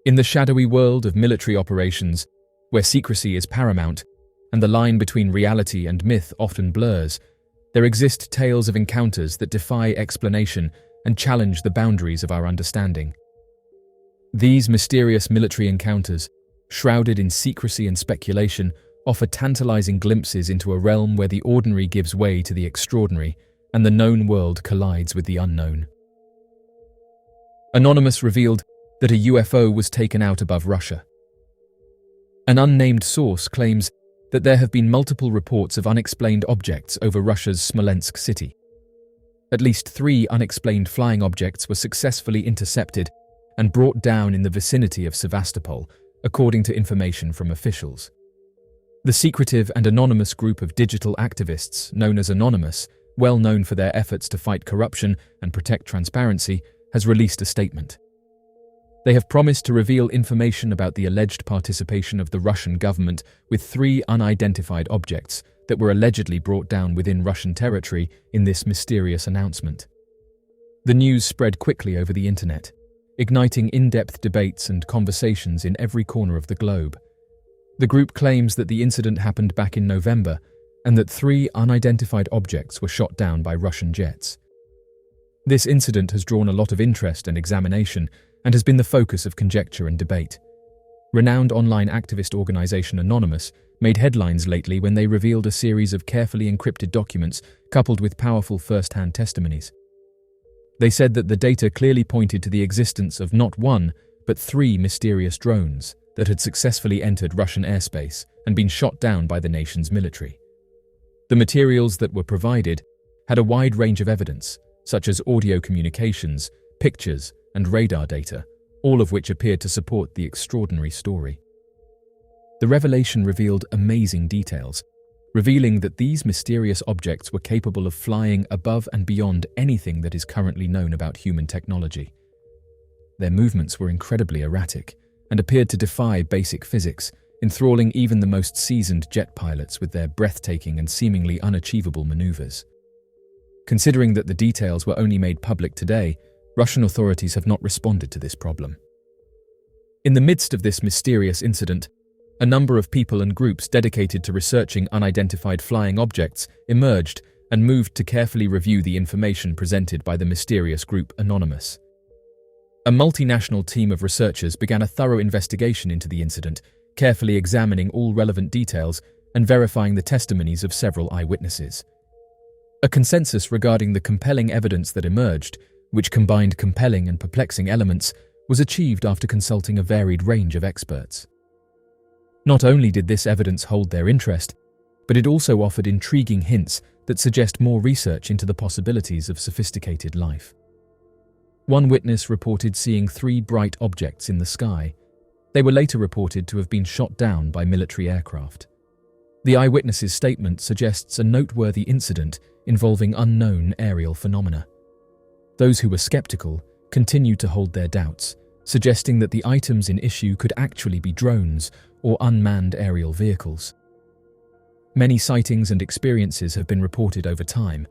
In the shadowy world of military operations, where secrecy is paramount and the line between reality and myth often blurs, there exist tales of encounters that defy explanation and challenge the boundaries of our understanding. These mysterious military encounters, shrouded in secrecy and speculation, offer tantalizing glimpses into a realm where the ordinary gives way to the extraordinary and the known world collides with the unknown. Anonymous revealed that a UFO was taken out above Russia. An unnamed source claims that there have been multiple reports of unexplained objects over Russia's Smolensk city. At least 3 unexplained flying objects were successfully intercepted and brought down in the vicinity of Sevastopol, according to information from officials. The secretive and anonymous group of digital activists, known as Anonymous, well known for their efforts to fight corruption and protect transparency, has released a statement. They have promised to reveal information about the alleged participation of the Russian government with 3 unidentified objects that were allegedly brought down within Russian territory in this mysterious announcement. The news spread quickly over the internet, igniting in-depth debates and conversations in every corner of the globe. The group claims that the incident happened back in November and that 3 unidentified objects were shot down by Russian jets. This incident has drawn a lot of interest and examination and has been the focus of conjecture and debate. Renowned online activist organization Anonymous made headlines lately when they revealed a series of carefully encrypted documents coupled with powerful first-hand testimonies. They said that the data clearly pointed to the existence of not 1, but 3 mysterious drones that had successfully entered Russian airspace and been shot down by the nation's military. The materials that were provided had a wide range of evidence, such as audio communications, pictures, and radar data, all of which appeared to support the extraordinary story. The revelation revealed amazing details, revealing that these mysterious objects were capable of flying above and beyond anything that is currently known about human technology. Their movements were incredibly erratic and appeared to defy basic physics, enthralling even the most seasoned jet pilots with their breathtaking and seemingly unachievable maneuvers. Considering that the details were only made public today, Russian authorities have not responded to this problem. In the midst of this mysterious incident, a number of people and groups dedicated to researching unidentified flying objects emerged and moved to carefully review the information presented by the mysterious group Anonymous. A multinational team of researchers began a thorough investigation into the incident, carefully examining all relevant details and verifying the testimonies of several eyewitnesses. A consensus regarding the compelling evidence that emerged, which combined compelling and perplexing elements, was achieved after consulting a varied range of experts. Not only did this evidence hold their interest, but it also offered intriguing hints that suggest more research into the possibilities of sophisticated life. One witness reported seeing 3 bright objects in the sky. They were later reported to have been shot down by military aircraft. The eyewitness's statement suggests a noteworthy incident involving unknown aerial phenomena. Those who were skeptical continued to hold their doubts, suggesting that the items in issue could actually be drones or unmanned aerial vehicles. Many sightings and experiences have been reported over time,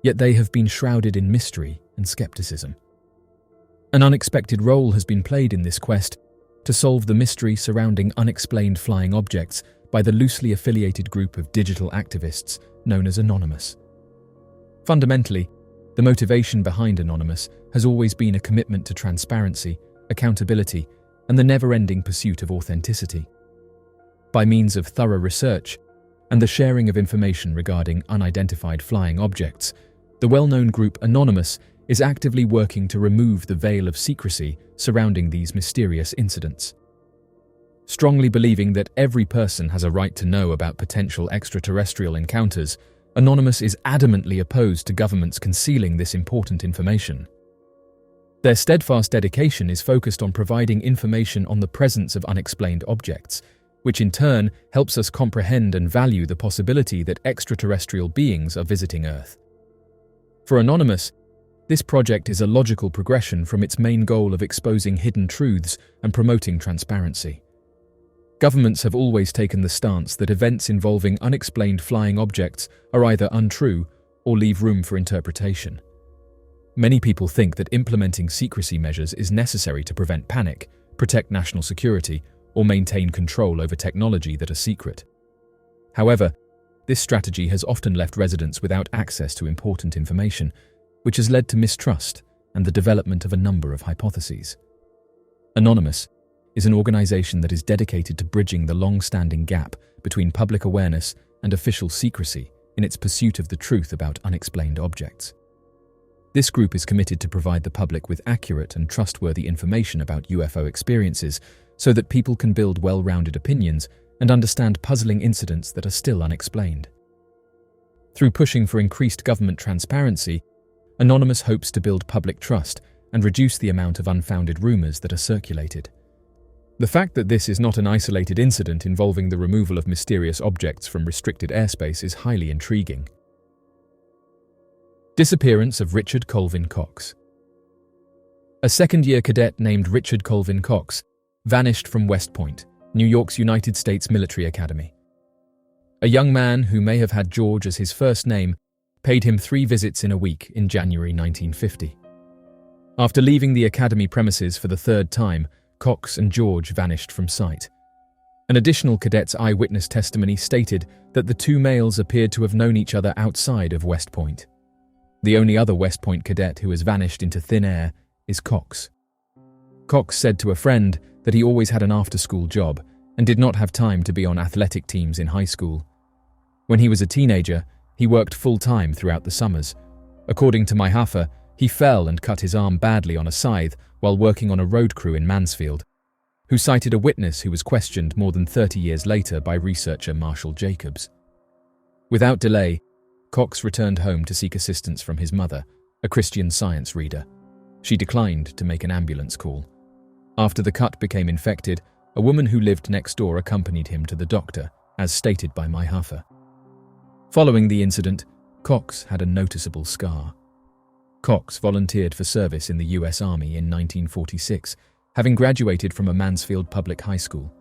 yet they have been shrouded in mystery and skepticism. An unexpected role has been played in this quest to solve the mystery surrounding unexplained flying objects by the loosely affiliated group of digital activists known as Anonymous. Fundamentally, the motivation behind Anonymous has always been a commitment to transparency, accountability, and the never-ending pursuit of authenticity. By means of thorough research and the sharing of information regarding unidentified flying objects, the well-known group Anonymous is actively working to remove the veil of secrecy surrounding these mysterious incidents. Strongly believing that every person has a right to know about potential extraterrestrial encounters, Anonymous is adamantly opposed to governments concealing this important information. Their steadfast dedication is focused on providing information on the presence of unexplained objects, which in turn helps us comprehend and value the possibility that extraterrestrial beings are visiting Earth. For Anonymous, this project is a logical progression from its main goal of exposing hidden truths and promoting transparency. Governments have always taken the stance that events involving unexplained flying objects are either untrue or leave room for interpretation. Many people think that implementing secrecy measures is necessary to prevent panic, protect national security, or maintain control over technology that are secret. However, this strategy has often left residents without access to important information, which has led to mistrust and the development of a number of hypotheses. Anonymous is an organization that is dedicated to bridging the long-standing gap between public awareness and official secrecy in its pursuit of the truth about unexplained objects. This group is committed to provide the public with accurate and trustworthy information about UFO experiences so that people can build well-rounded opinions and understand puzzling incidents that are still unexplained. Through pushing for increased government transparency, Anonymous hopes to build public trust and reduce the amount of unfounded rumors that are circulated. The fact that this is not an isolated incident involving the removal of mysterious objects from restricted airspace is highly intriguing. Disappearance of Richard Colvin Cox. A second-year cadet named Richard Colvin Cox vanished from West Point, New York's United States Military Academy. A young man who may have had George as his first name paid him 3 visits in a week in January 1950. After leaving the academy premises for the 3rd time, Cox and George vanished from sight. An additional cadet's eyewitness testimony stated that the 2 males appeared to have known each other outside of West Point. The only other West Point cadet who has vanished into thin air is Cox. Cox said to a friend that he always had an after-school job and did not have time to be on athletic teams in high school. When he was a teenager, he worked full-time throughout the summers. According to Myhafer, he fell and cut his arm badly on a scythe while working on a road crew in Mansfield, who cited a witness who was questioned more than 30 years later by researcher Marshall Jacobs. Without delay, Cox returned home to seek assistance from his mother, a Christian Science reader. She declined to make an ambulance call. After the cut became infected, a woman who lived next door accompanied him to the doctor, as stated by Myhafer. Following the incident, Cox had a noticeable scar. Cox volunteered for service in the U.S. Army in 1946, having graduated from a Mansfield public high school.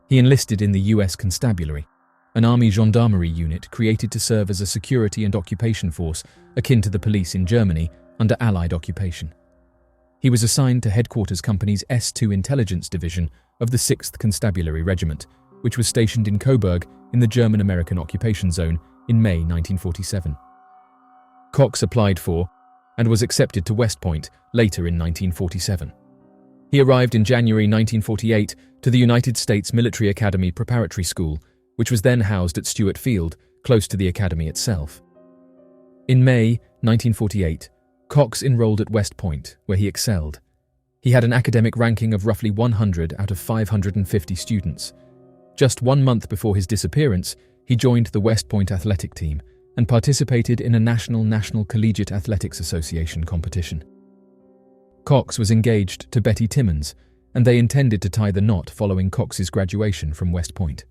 He enlisted in the U.S. Constabulary, an Army gendarmerie unit created to serve as a security and occupation force akin to the police in Germany under Allied occupation. He was assigned to Headquarters Company's S2 Intelligence Division of the 6th Constabulary Regiment, which was stationed in Coburg in the German-American occupation zone in May 1947. Cox applied for and was accepted to West Point later in 1947. He arrived in January 1948 to the United States Military Academy Preparatory School, which was then housed at Stewart Field, close to the academy itself. In May 1948, Cox enrolled at West Point, where he excelled. He had an academic ranking of roughly 100 out of 550 students. Just 1 month before his disappearance, he joined the West Point athletic team and participated in a National Collegiate Athletics Association competition. Cox was engaged to Betty Timmons, and they intended to tie the knot following Cox's graduation from West Point.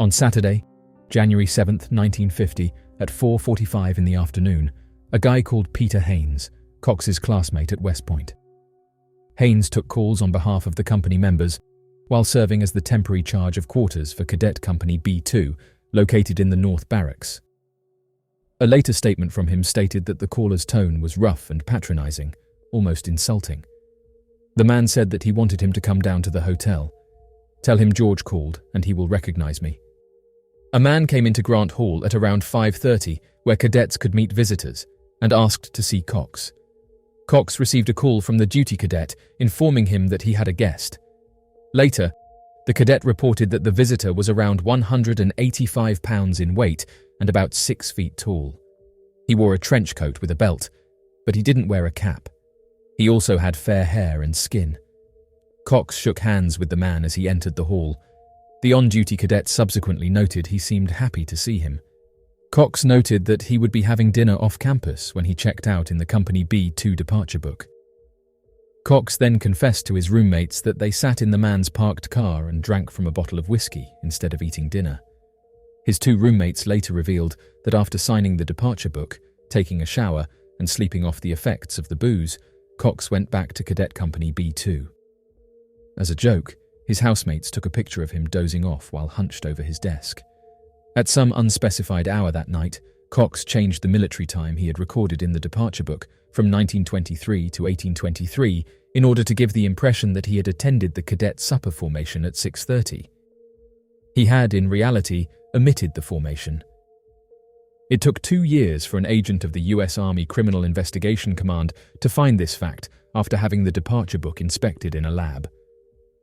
On Saturday, January 7, 1950, at 4:45 in the afternoon, a guy called Peter Haynes, Cox's classmate at West Point. Haynes took calls on behalf of the company members while serving as the temporary charge of quarters for Cadet Company B2, located in the North Barracks. A later statement from him stated that the caller's tone was rough and patronizing, almost insulting. The man said that he wanted him to come down to the hotel. "Tell him George called and he will recognize me." A man came into Grant Hall at around 5:30, where cadets could meet visitors, and asked to see Cox. Cox received a call from the duty cadet informing him that he had a guest. Later, the cadet reported that the visitor was around 185 pounds in weight and about 6 feet tall. He wore a trench coat with a belt, but he didn't wear a cap. He also had fair hair and skin. Cox shook hands with the man as he entered the hall. The on-duty cadet subsequently noted he seemed happy to see him. Cox noted that he would be having dinner off campus when he checked out in the Company B2 departure book. Cox then confessed to his roommates that they sat in the man's parked car and drank from a bottle of whiskey instead of eating dinner. His 2 roommates later revealed that after signing the departure book, taking a shower, and sleeping off the effects of the booze, Cox went back to Cadet Company B2. As a joke, his housemates took a picture of him dozing off while hunched over his desk. At some unspecified hour that night, Cox changed the military time he had recorded in the departure book from 1923 to 1823 in order to give the impression that he had attended the cadet supper formation at 6:30. He had, in reality, omitted the formation. It took 2 years for an agent of the US Army Criminal Investigation Command to find this fact after having the departure book inspected in a lab.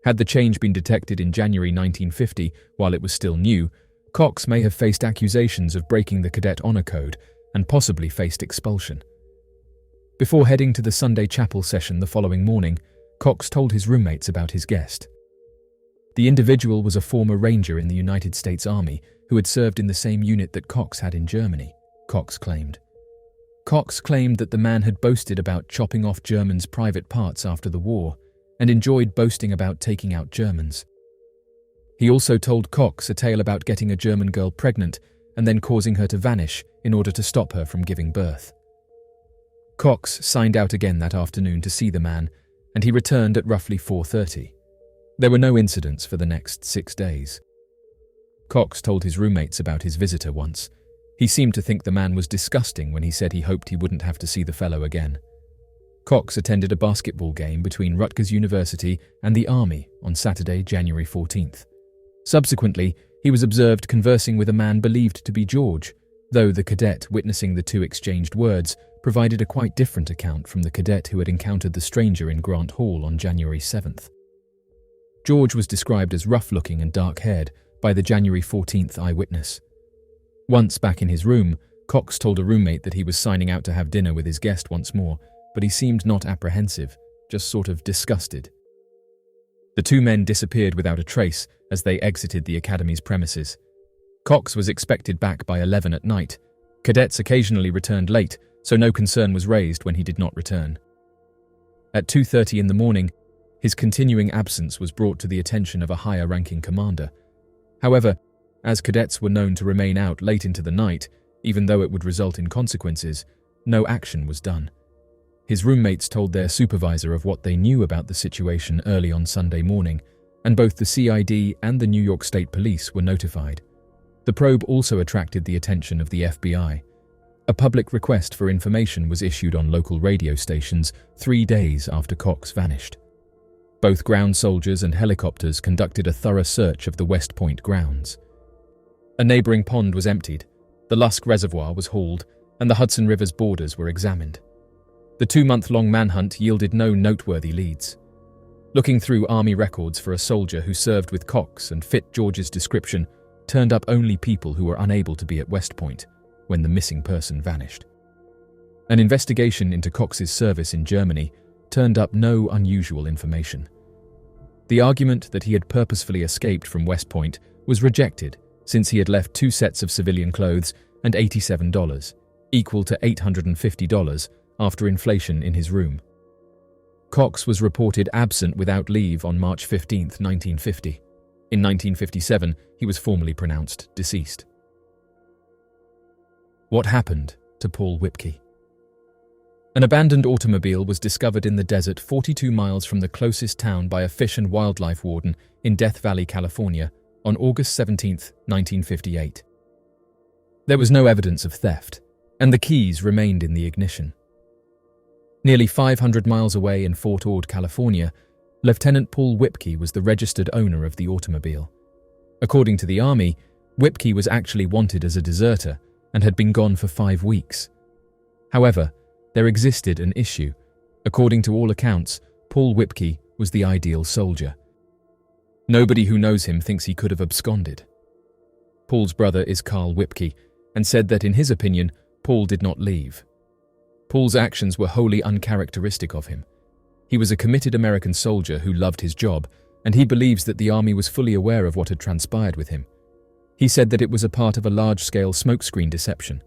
Had the change been detected in January 1950 while it was still new, Cox may have faced accusations of breaking the cadet honor code and possibly faced expulsion. Before heading to the Sunday chapel session the following morning, Cox told his roommates about his guest. The individual was a former ranger in the United States Army who had served in the same unit that Cox had in Germany, Cox claimed. Cox claimed that the man had boasted about chopping off Germans' private parts after the war and enjoyed boasting about taking out Germans. He also told Cox a tale about getting a German girl pregnant and then causing her to vanish in order to stop her from giving birth. Cox signed out again that afternoon to see the man, and he returned at roughly 4:30. There were no incidents for the next 6 days. Cox told his roommates about his visitor once. He seemed to think the man was disgusting when he said he hoped he wouldn't have to see the fellow again. Cox attended a basketball game between Rutgers University and the Army on Saturday, January 14th. Subsequently, he was observed conversing with a man believed to be George, though the cadet witnessing the two exchanged words provided a quite different account from the cadet who had encountered the stranger in Grant Hall on January 7th. George was described as rough-looking and dark-haired by the January 14th eyewitness. Once back in his room, Cox told a roommate that he was signing out to have dinner with his guest once more, but he seemed not apprehensive, just sort of disgusted. The two men disappeared without a trace as they exited the academy's premises. Cox was expected back by 11 at night. Cadets occasionally returned late, so no concern was raised when he did not return. At 2:30 in the morning, his continuing absence was brought to the attention of a higher-ranking commander. However, as cadets were known to remain out late into the night, even though it would result in consequences, no action was done. His roommates told their supervisor of what they knew about the situation early on Sunday morning, and both the CID and the New York State Police were notified. The probe also attracted the attention of the FBI. A public request for information was issued on local radio stations 3 days after Cox vanished. Both ground soldiers and helicopters conducted a thorough search of the West Point grounds. A neighboring pond was emptied, the Lusk Reservoir was hauled, and the Hudson River's borders were examined. The 2-month-long manhunt yielded no noteworthy leads. Looking through Army records for a soldier who served with Cox and fit George's description turned up only people who were unable to be at West Point when the missing person vanished. An investigation into Cox's service in Germany turned up no unusual information. The argument that he had purposefully escaped from West Point was rejected since he had left 2 sets of civilian clothes and $87, equal to $850 after inflation in his room. Cox was reported absent without leave on March 15, 1950. In 1957, he was formally pronounced deceased. What happened to Paul Whipkey? An abandoned automobile was discovered in the desert 42 miles from the closest town by a fish and wildlife warden in Death Valley, California, on August 17, 1958. There was no evidence of theft, and the keys remained in the ignition. Nearly 500 miles away in Fort Ord, California, Lieutenant Paul Whipkey was the registered owner of the automobile. According to the Army, Whipkey was actually wanted as a deserter and had been gone for 5 weeks. However, there existed an issue. According to all accounts, Paul Whipkey was the ideal soldier. Nobody who knows him thinks he could have absconded. Paul's brother is Carl Whipkey, and said that in his opinion, Paul did not leave. Paul's actions were wholly uncharacteristic of him. He was a committed American soldier who loved his job, and he believes that the Army was fully aware of what had transpired with him. He said that it was a part of a large-scale smokescreen deception.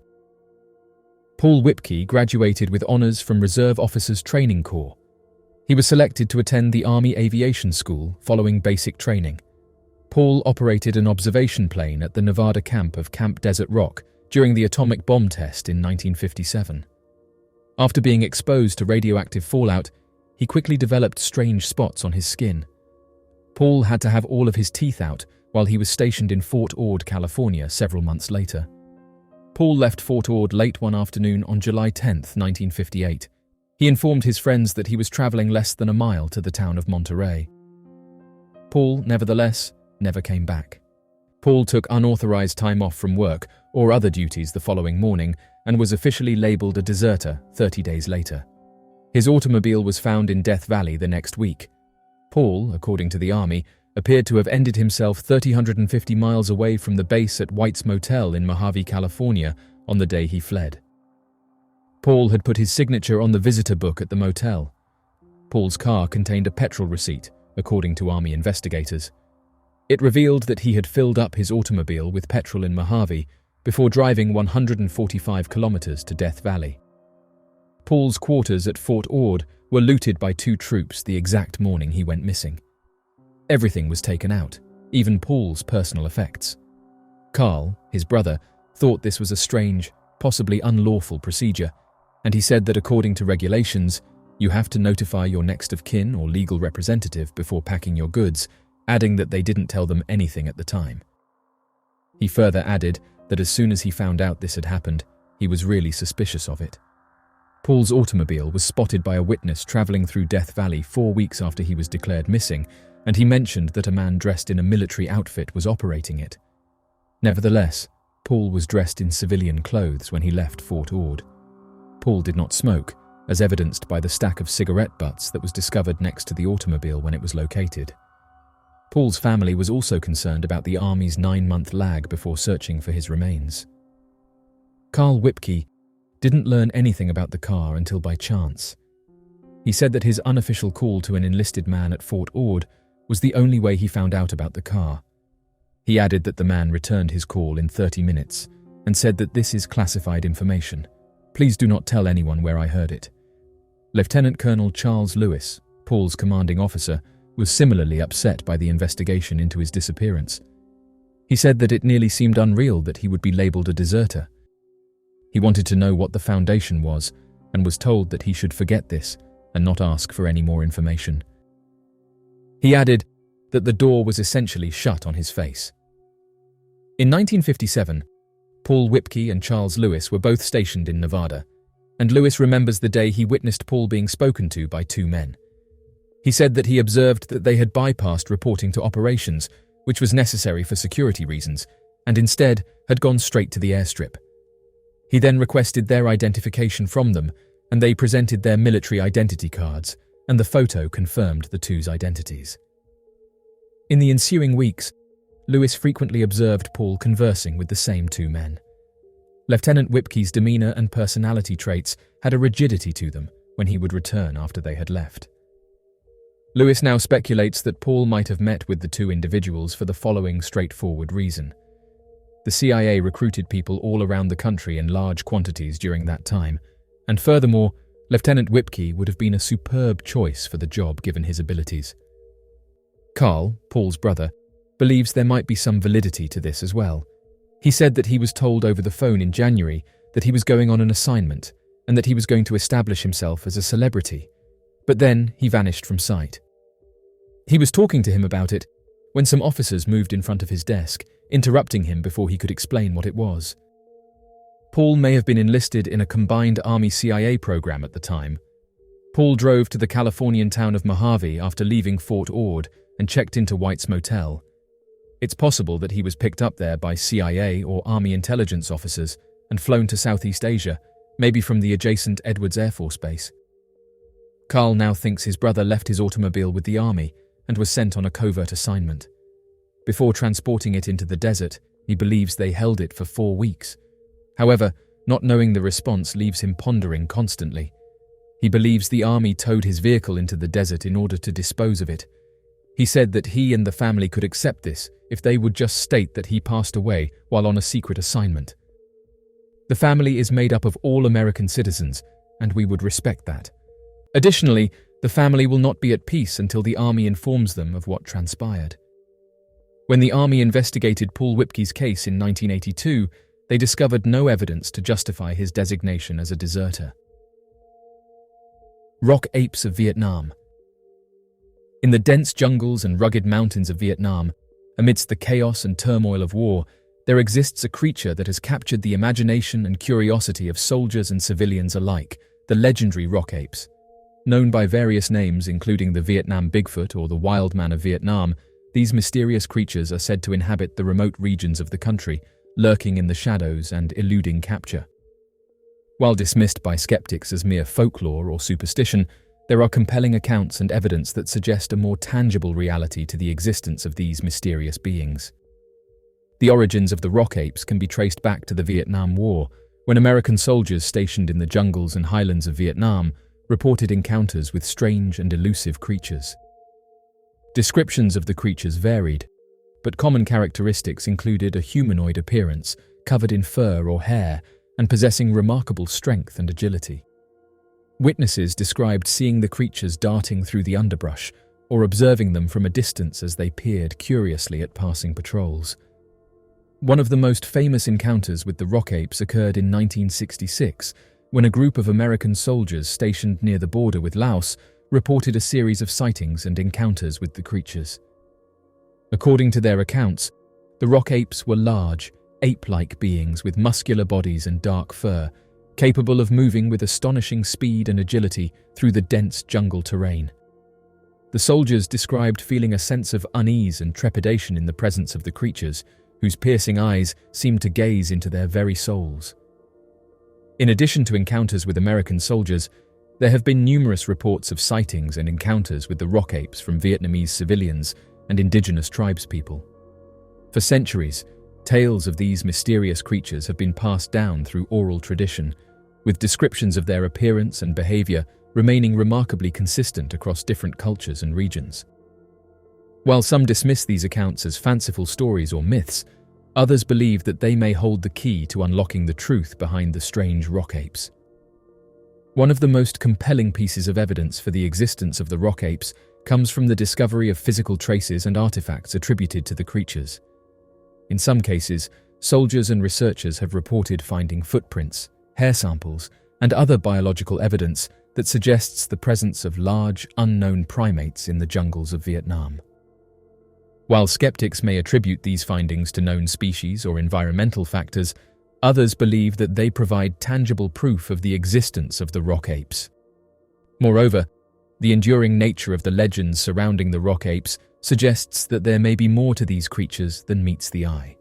Paul Whipkey graduated with honors from Reserve Officers Training Corps. He was selected to attend the Army Aviation School following basic training. Paul operated an observation plane at the Nevada camp of Camp Desert Rock during the atomic bomb test in 1957. After being exposed to radioactive fallout, he quickly developed strange spots on his skin. Paul had to have all of his teeth out while he was stationed in Fort Ord, California, several months later. Paul left Fort Ord late one afternoon on July 10, 1958. He informed his friends that he was traveling less than a mile to the town of Monterey. Paul, nevertheless, never came back. Paul took unauthorized time off from work or other duties the following morning and was officially labeled a deserter 30 days later. His automobile was found in Death Valley the next week. Paul, according to the Army, appeared to have ended himself 350 miles away from the base at White's Motel in Mojave, California, on the day he fled. Paul had put his signature on the visitor book at the motel. Paul's car contained a petrol receipt, according to Army investigators. It revealed that he had filled up his automobile with petrol in Mojave before driving 145 kilometers to Death Valley. Paul's quarters at Fort Ord were looted by 2 troops the exact morning he went missing. Everything was taken out, even Paul's personal effects. Carl, his brother, thought this was a strange, possibly unlawful procedure, and he said that according to regulations, you have to notify your next of kin or legal representative before packing your goods, adding that they didn't tell them anything at the time. He further added that as soon as he found out this had happened, he was really suspicious of it. Paul's automobile was spotted by a witness traveling through Death Valley 4 weeks after he was declared missing, and he mentioned that a man dressed in a military outfit was operating it. Nevertheless, Paul was dressed in civilian clothes when he left Fort Ord. Paul did not smoke, as evidenced by the stack of cigarette butts that was discovered next to the automobile when it was located. Paul's family was also concerned about the Army's 9-month lag before searching for his remains. Carl Whipke didn't learn anything about the car until by chance. He said that his unofficial call to an enlisted man at Fort Ord was the only way he found out about the car. He added that the man returned his call in 30 minutes and said that this is classified information. Please do not tell anyone where I heard it. Lieutenant Colonel Charles Lewis, Paul's commanding officer, was similarly upset by the investigation into his disappearance. He said that it nearly seemed unreal that he would be labeled a deserter. He wanted to know what the foundation was and was told that he should forget this and not ask for any more information. He added that the door was essentially shut on his face. In 1957, Paul Whipke and Charles Lewis were both stationed in Nevada, and Lewis remembers the day he witnessed Paul being spoken to by 2 men. He said that he observed that they had bypassed reporting to operations, which was necessary for security reasons, and instead had gone straight to the airstrip. He then requested their identification from them, and they presented their military identity cards, and the photo confirmed the 2's identities. In the ensuing weeks, Lewis frequently observed Paul conversing with the same 2 men. Lieutenant Whipke's demeanor and personality traits had a rigidity to them when he would return after they had left. Lewis now speculates that Paul might have met with the 2 individuals for the following straightforward reason. The CIA recruited people all around the country in large quantities during that time, and furthermore, Lieutenant Whipke would have been a superb choice for the job given his abilities. Carl, Paul's brother, believes there might be some validity to this as well. He said that he was told over the phone in January that he was going on an assignment and that he was going to establish himself as a celebrity, but then he vanished from sight. He was talking to him about it when some officers moved in front of his desk, interrupting him before he could explain what it was. Paul may have been enlisted in a combined Army-CIA program at the time. Paul drove to the Californian town of Mojave after leaving Fort Ord and checked into White's Motel. It's possible that he was picked up there by CIA or Army intelligence officers and flown to Southeast Asia, maybe from the adjacent Edwards Air Force Base. Carl now thinks his brother left his automobile with the Army and was sent on a covert assignment. Before transporting it into the desert, he believes they held it for 4 weeks. However, not knowing the response leaves him pondering constantly. He believes the Army towed his vehicle into the desert in order to dispose of it. He said that he and the family could accept this if they would just state that he passed away while on a secret assignment. The family is made up of all American citizens, and we would respect that. Additionally, the family will not be at peace until the Army informs them of what transpired. When the Army investigated Paul Whipke's case in 1982, they discovered no evidence to justify his designation as a deserter. Rock apes of Vietnam. In the dense jungles and rugged mountains of Vietnam, amidst the chaos and turmoil of war, there exists a creature that has captured the imagination and curiosity of soldiers and civilians alike, the legendary rock apes. Known by various names including the Vietnam Bigfoot or the Wild Man of Vietnam, these mysterious creatures are said to inhabit the remote regions of the country, lurking in the shadows and eluding capture. While dismissed by skeptics as mere folklore or superstition, there are compelling accounts and evidence that suggest a more tangible reality to the existence of these mysterious beings. The origins of the rock apes can be traced back to the Vietnam War, when American soldiers stationed in the jungles and highlands of Vietnam reported encounters with strange and elusive creatures. Descriptions of the creatures varied, but common characteristics included a humanoid appearance, covered in fur or hair, and possessing remarkable strength and agility. Witnesses described seeing the creatures darting through the underbrush or observing them from a distance as they peered curiously at passing patrols. One of the most famous encounters with the rock apes occurred in 1966, when a group of American soldiers stationed near the border with Laos reported a series of sightings and encounters with the creatures. According to their accounts, the rock apes were large, ape-like beings with muscular bodies and dark fur, capable of moving with astonishing speed and agility through the dense jungle terrain. The soldiers described feeling a sense of unease and trepidation in the presence of the creatures, whose piercing eyes seemed to gaze into their very souls. In addition to encounters with American soldiers, there have been numerous reports of sightings and encounters with the rock apes from Vietnamese civilians and indigenous tribespeople. For centuries, tales of these mysterious creatures have been passed down through oral tradition, with descriptions of their appearance and behavior remaining remarkably consistent across different cultures and regions. While some dismiss these accounts as fanciful stories or myths, others believe that they may hold the key to unlocking the truth behind the strange rock apes. One of the most compelling pieces of evidence for the existence of the rock apes comes from the discovery of physical traces and artifacts attributed to the creatures. In some cases, soldiers and researchers have reported finding footprints, hair samples, and other biological evidence that suggests the presence of large, unknown primates in the jungles of Vietnam. While skeptics may attribute these findings to known species or environmental factors, others believe that they provide tangible proof of the existence of the rock apes. Moreover, the enduring nature of the legends surrounding the rock apes suggests that there may be more to these creatures than meets the eye.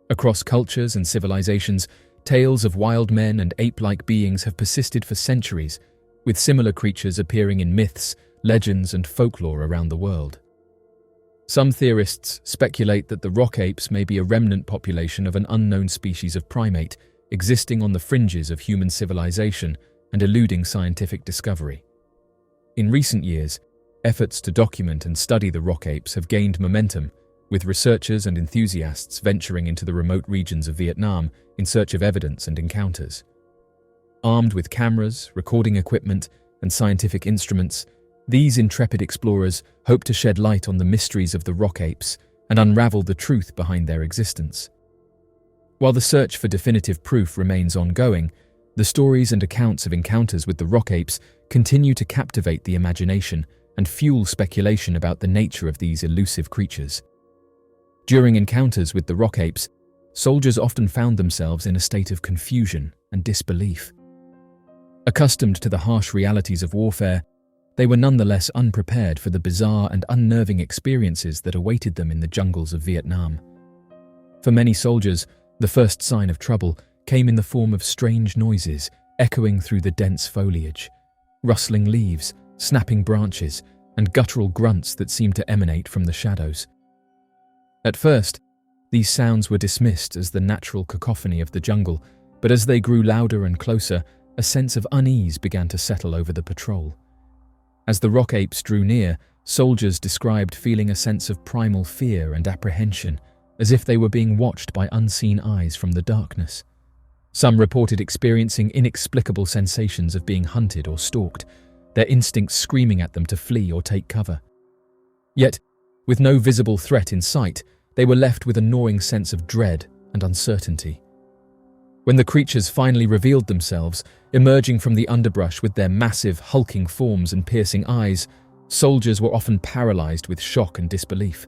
Across cultures and civilizations, tales of wild men and ape-like beings have persisted for centuries, with similar creatures appearing in myths, legends, and folklore around the world. Some theorists speculate that the rock apes may be a remnant population of an unknown species of primate existing on the fringes of human civilization and eluding scientific discovery. In recent years, efforts to document and study the rock apes have gained momentum, with researchers and enthusiasts venturing into the remote regions of Vietnam in search of evidence and encounters. Armed with cameras, recording equipment, and scientific instruments, these intrepid explorers hope to shed light on the mysteries of the rock apes and unravel the truth behind their existence. While the search for definitive proof remains ongoing, the stories and accounts of encounters with the rock apes continue to captivate the imagination and fuel speculation about the nature of these elusive creatures. During encounters with the rock apes, soldiers often found themselves in a state of confusion and disbelief. Accustomed to the harsh realities of warfare, they were nonetheless unprepared for the bizarre and unnerving experiences that awaited them in the jungles of Vietnam. For many soldiers, the first sign of trouble came in the form of strange noises echoing through the dense foliage, rustling leaves, snapping branches, and guttural grunts that seemed to emanate from the shadows. At first, these sounds were dismissed as the natural cacophony of the jungle, but as they grew louder and closer, a sense of unease began to settle over the patrol. As the rock apes drew near, soldiers described feeling a sense of primal fear and apprehension, as if they were being watched by unseen eyes from the darkness. Some reported experiencing inexplicable sensations of being hunted or stalked, their instincts screaming at them to flee or take cover. Yet, with no visible threat in sight, they were left with a gnawing sense of dread and uncertainty. When the creatures finally revealed themselves, emerging from the underbrush with their massive, hulking forms and piercing eyes, soldiers were often paralyzed with shock and disbelief.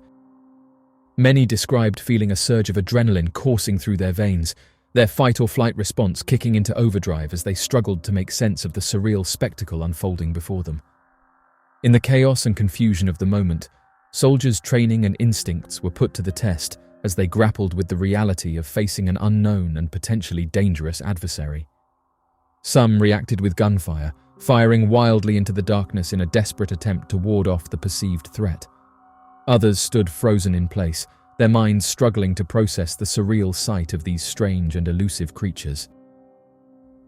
Many described feeling a surge of adrenaline coursing through their veins, their fight-or-flight response kicking into overdrive as they struggled to make sense of the surreal spectacle unfolding before them. In the chaos and confusion of the moment, soldiers' training and instincts were put to the test as they grappled with the reality of facing an unknown and potentially dangerous adversary. Some reacted with gunfire, firing wildly into the darkness in a desperate attempt to ward off the perceived threat. Others stood frozen in place, their minds struggling to process the surreal sight of these strange and elusive creatures.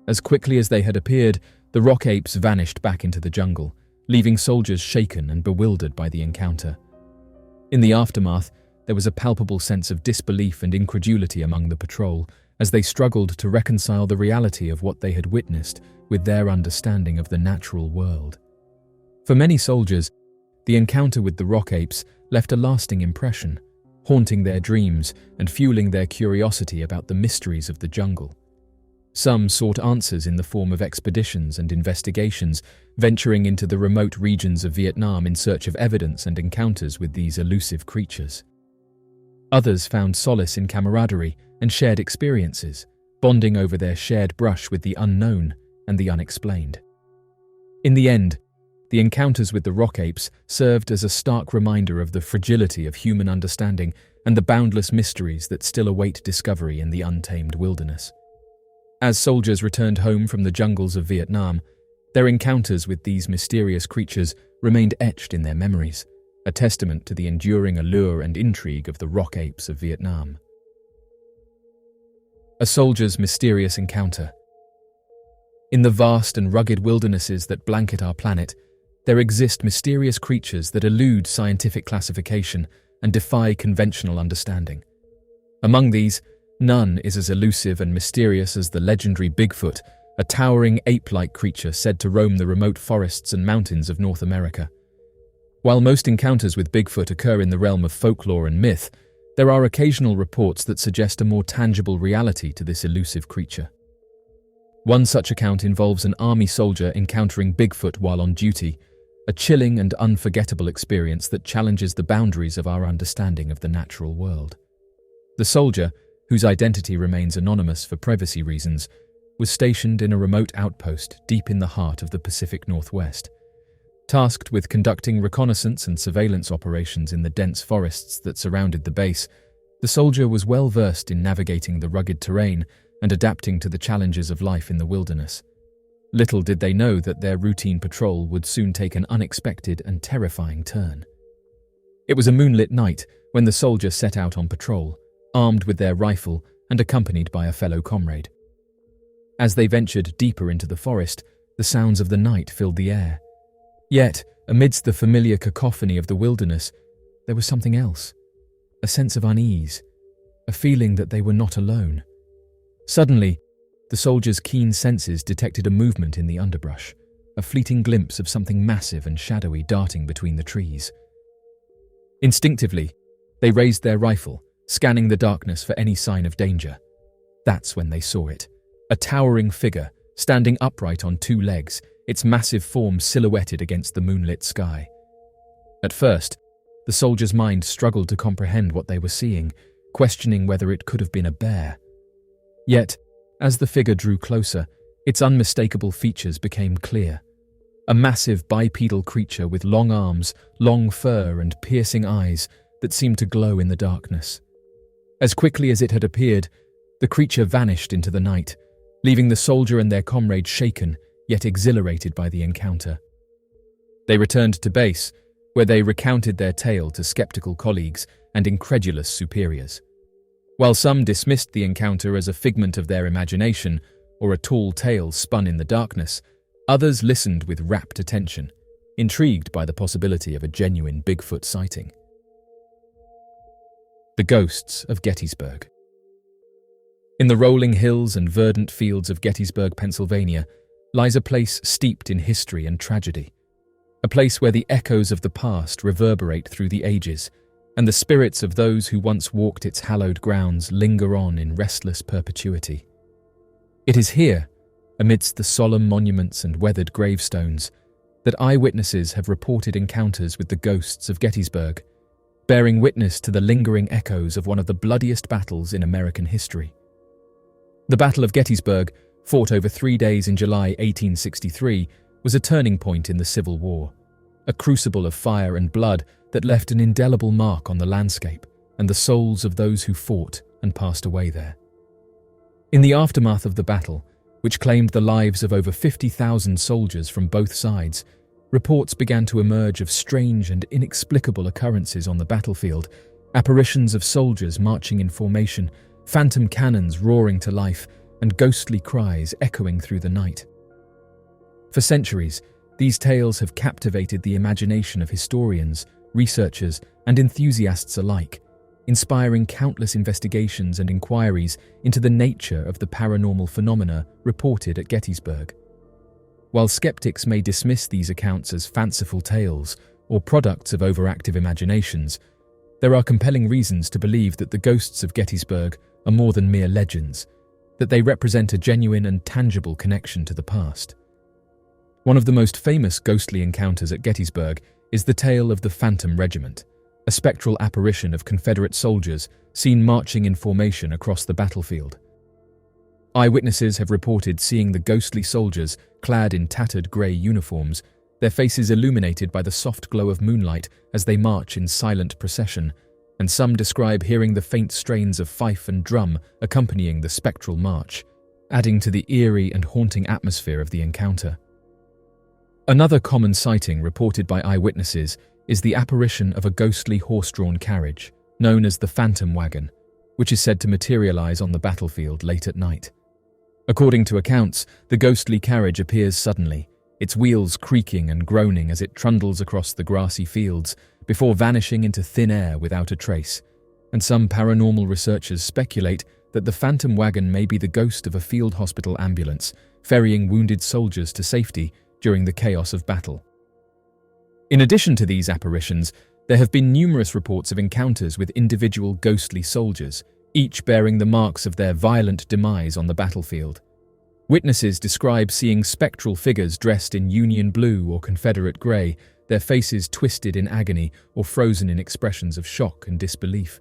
As quickly as they had appeared, the rock apes vanished back into the jungle, leaving soldiers shaken and bewildered by the encounter. In the aftermath, there was a palpable sense of disbelief and incredulity among the patrol as they struggled to reconcile the reality of what they had witnessed with their understanding of the natural world. For many soldiers, the encounter with the rock apes left a lasting impression, haunting their dreams and fueling their curiosity about the mysteries of the jungle. Some sought answers in the form of expeditions and investigations, venturing into the remote regions of Vietnam in search of evidence and encounters with these elusive creatures. Others found solace in camaraderie and shared experiences, bonding over their shared brush with the unknown and the unexplained. In the end, the encounters with the rock apes served as a stark reminder of the fragility of human understanding and the boundless mysteries that still await discovery in the untamed wilderness. As soldiers returned home from the jungles of Vietnam, their encounters with these mysterious creatures remained etched in their memories, a testament to the enduring allure and intrigue of the rock apes of Vietnam. A soldier's mysterious encounter. In the vast and rugged wildernesses that blanket our planet, there exist mysterious creatures that elude scientific classification and defy conventional understanding. Among these, none is as elusive and mysterious as the legendary Bigfoot, a towering ape-like creature said to roam the remote forests and mountains of North America. While most encounters with Bigfoot occur in the realm of folklore and myth, there are occasional reports that suggest a more tangible reality to this elusive creature. One such account involves an army soldier encountering Bigfoot while on duty, a chilling and unforgettable experience that challenges the boundaries of our understanding of the natural world. The soldier, whose identity remains anonymous for privacy reasons, was stationed in a remote outpost deep in the heart of the Pacific Northwest. Tasked with conducting reconnaissance and surveillance operations in the dense forests that surrounded the base, the soldier was well versed in navigating the rugged terrain and adapting to the challenges of life in the wilderness. Little did they know that their routine patrol would soon take an unexpected and terrifying turn. It was a moonlit night when the soldier set out on patrol, armed with their rifle and accompanied by a fellow comrade. As they ventured deeper into the forest, the sounds of the night filled the air. Yet, amidst the familiar cacophony of the wilderness, there was something else, a sense of unease, a feeling that they were not alone. Suddenly, the soldier's keen senses detected a movement in the underbrush, a fleeting glimpse of something massive and shadowy darting between the trees. Instinctively, they raised their rifle, scanning the darkness for any sign of danger. That's when they saw it, a towering figure, standing upright on two legs, its massive form silhouetted against the moonlit sky. At first, the soldier's mind struggled to comprehend what they were seeing, questioning whether it could have been a bear. Yet, as the figure drew closer, its unmistakable features became clear. A massive bipedal creature with long arms, long fur, and piercing eyes that seemed to glow in the darkness. As quickly as it had appeared, the creature vanished into the night, leaving the soldier and their comrade shaken, yet exhilarated by the encounter. They returned to base, where they recounted their tale to skeptical colleagues and incredulous superiors. While some dismissed the encounter as a figment of their imagination or a tall tale spun in the darkness, others listened with rapt attention, intrigued by the possibility of a genuine Bigfoot sighting. The ghosts of Gettysburg. In the rolling hills and verdant fields of Gettysburg, Pennsylvania, lies a place steeped in history and tragedy, a place where the echoes of the past reverberate through the ages, and the spirits of those who once walked its hallowed grounds linger on in restless perpetuity. It is here, amidst the solemn monuments and weathered gravestones, that eyewitnesses have reported encounters with the ghosts of Gettysburg, bearing witness to the lingering echoes of one of the bloodiest battles in American history. The Battle of Gettysburg, fought over 3 days in July 1863, was a turning point in the Civil War, a crucible of fire and blood that left an indelible mark on the landscape and the souls of those who fought and passed away there. In the aftermath of the battle, which claimed the lives of over 50,000 soldiers from both sides, reports began to emerge of strange and inexplicable occurrences on the battlefield, apparitions of soldiers marching in formation, phantom cannons roaring to life, and ghostly cries echoing through the night. For centuries, these tales have captivated the imagination of historians, researchers, and enthusiasts alike, inspiring countless investigations and inquiries into the nature of the paranormal phenomena reported at Gettysburg. While skeptics may dismiss these accounts as fanciful tales or products of overactive imaginations, there are compelling reasons to believe that the ghosts of Gettysburg are more than mere legends, that they represent a genuine and tangible connection to the past. One of the most famous ghostly encounters at Gettysburg is the tale of the Phantom Regiment, a spectral apparition of Confederate soldiers seen marching in formation across the battlefield. Eyewitnesses have reported seeing the ghostly soldiers clad in tattered grey uniforms, their faces illuminated by the soft glow of moonlight as they march in silent procession, and some describe hearing the faint strains of fife and drum accompanying the spectral march, adding to the eerie and haunting atmosphere of the encounter. Another common sighting reported by eyewitnesses is the apparition of a ghostly horse-drawn carriage, known as the Phantom Wagon, which is said to materialize on the battlefield late at night. According to accounts, the ghostly carriage appears suddenly, its wheels creaking and groaning as it trundles across the grassy fields before vanishing into thin air without a trace, and some paranormal researchers speculate that the Phantom Wagon may be the ghost of a field hospital ambulance ferrying wounded soldiers to safety during the chaos of battle. In addition to these apparitions, there have been numerous reports of encounters with individual ghostly soldiers, each bearing the marks of their violent demise on the battlefield. Witnesses describe seeing spectral figures dressed in Union blue or Confederate grey, their faces twisted in agony or frozen in expressions of shock and disbelief.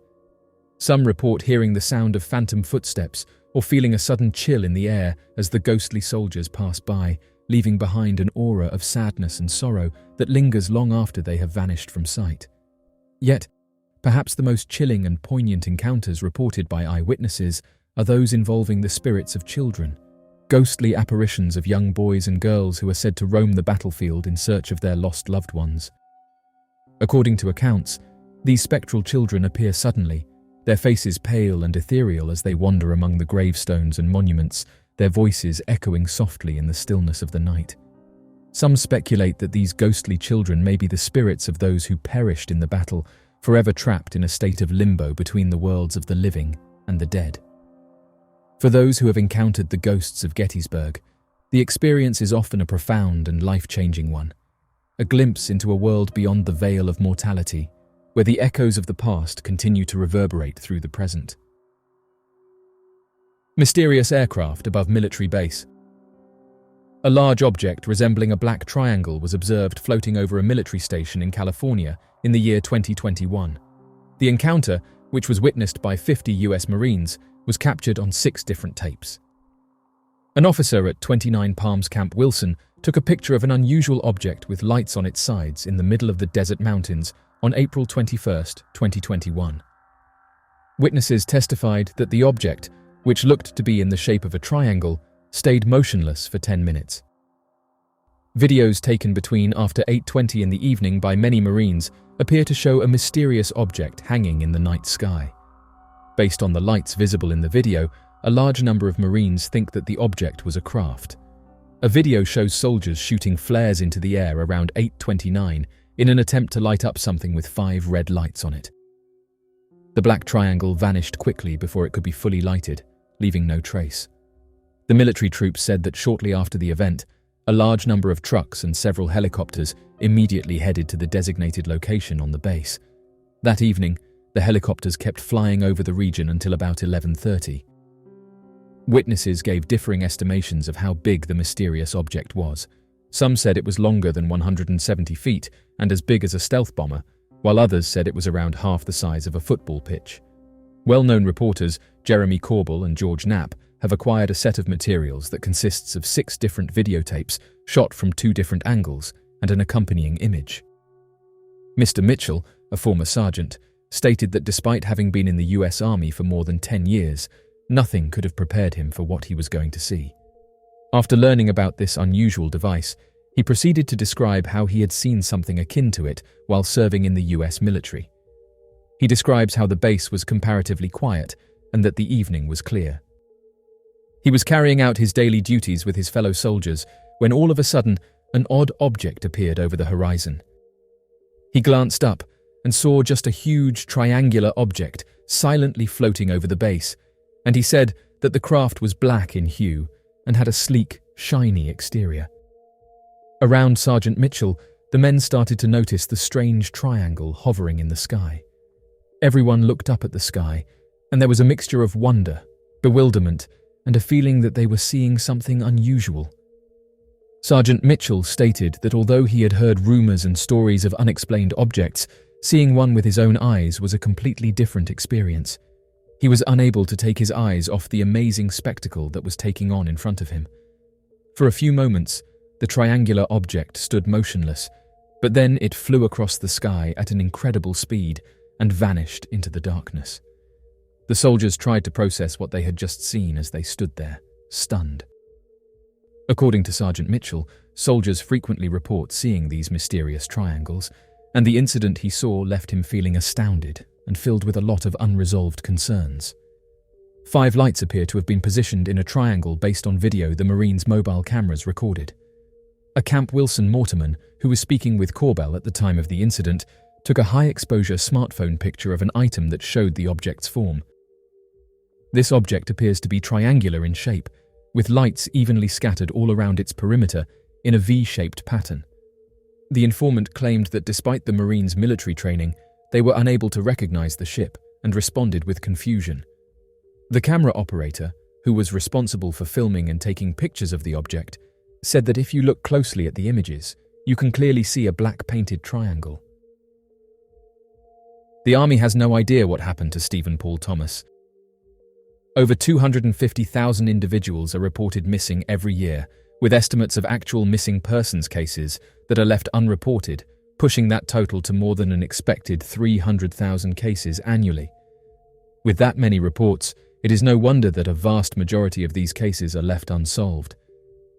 Some report hearing the sound of phantom footsteps or feeling a sudden chill in the air as the ghostly soldiers pass by, leaving behind an aura of sadness and sorrow that lingers long after they have vanished from sight. Yet, perhaps the most chilling and poignant encounters reported by eyewitnesses are those involving the spirits of children, ghostly apparitions of young boys and girls who are said to roam the battlefield in search of their lost loved ones. According to accounts, these spectral children appear suddenly, their faces pale and ethereal as they wander among the gravestones and monuments, their voices echoing softly in the stillness of the night. Some speculate that these ghostly children may be the spirits of those who perished in the battle, forever trapped in a state of limbo between the worlds of the living and the dead. For those who have encountered the ghosts of Gettysburg, the experience is often a profound and life-changing one, a glimpse into a world beyond the veil of mortality, where the echoes of the past continue to reverberate through the present. Mysterious aircraft above military base. A large object resembling a black triangle was observed floating over a military station in California in the year 2021. The encounter, which was witnessed by 50 US Marines, was captured on 6 different tapes. An officer at 29 Palms Camp Wilson took a picture of an unusual object with lights on its sides in the middle of the desert mountains on April 21, 2021. Witnesses testified that the object, which looked to be in the shape of a triangle, stayed motionless for 10 minutes. Videos taken between after 8:20 in the evening by many Marines appear to show a mysterious object hanging in the night sky. Based on the lights visible in the video, a large number of Marines think that the object was a craft. A video shows soldiers shooting flares into the air around 8:29 in an attempt to light up something with 5 red lights on it. The black triangle vanished quickly before it could be fully lighted, leaving no trace. The military troops said that shortly after the event, a large number of trucks and several helicopters immediately headed to the designated location on the base. That evening, the helicopters kept flying over the region until about 11:30. Witnesses gave differing estimations of how big the mysterious object was. Some said it was longer than 170 feet and as big as a stealth bomber, while others said it was around half the size of a football pitch. Well-known reporters Jeremy Corbell and George Knapp have acquired a set of materials that consists of 6 different videotapes shot from 2 different angles and an accompanying image. Mr. Mitchell, a former sergeant, stated that despite having been in the US Army for more than 10 years, nothing could have prepared him for what he was going to see. After learning about this unusual device, he proceeded to describe how he had seen something akin to it while serving in the US military. He describes how the base was comparatively quiet and that the evening was clear. He was carrying out his daily duties with his fellow soldiers when all of a sudden an odd object appeared over the horizon. He glanced up and saw just a huge triangular object silently floating over the base, and he said that the craft was black in hue and had a sleek, shiny exterior. Around Sergeant Mitchell, the men started to notice the strange triangle hovering in the sky. Everyone looked up at the sky, and there was a mixture of wonder, bewilderment, and a feeling that they were seeing something unusual. Sergeant Mitchell stated that although he had heard rumors and stories of unexplained objects, seeing one with his own eyes was a completely different experience. He was unable to take his eyes off the amazing spectacle that was taking on in front of him. For a few moments, the triangular object stood motionless, but then it flew across the sky at an incredible speed and vanished into the darkness. The soldiers tried to process what they had just seen as they stood there, stunned. According to Sergeant Mitchell, soldiers frequently report seeing these mysterious triangles, and the incident he saw left him feeling astounded and filled with a lot of unresolved concerns. 5 lights appear to have been positioned in a triangle based on video the Marines' mobile cameras recorded. A Camp Wilson Mortarman, who was speaking with Corbell at the time of the incident, took a high-exposure smartphone picture of an item that showed the object's form. This object appears to be triangular in shape, with lights evenly scattered all around its perimeter in a V-shaped pattern. The informant claimed that despite the Marines' military training, they were unable to recognize the ship and responded with confusion. The camera operator, who was responsible for filming and taking pictures of the object, said that if you look closely at the images, you can clearly see a black painted triangle. The Army has no idea what happened to Stephen Paul Thomas. Over 250,000 individuals are reported missing every year, with estimates of actual missing persons cases that are left unreported, pushing that total to more than an expected 300,000 cases annually. With that many reports, it is no wonder that a vast majority of these cases are left unsolved.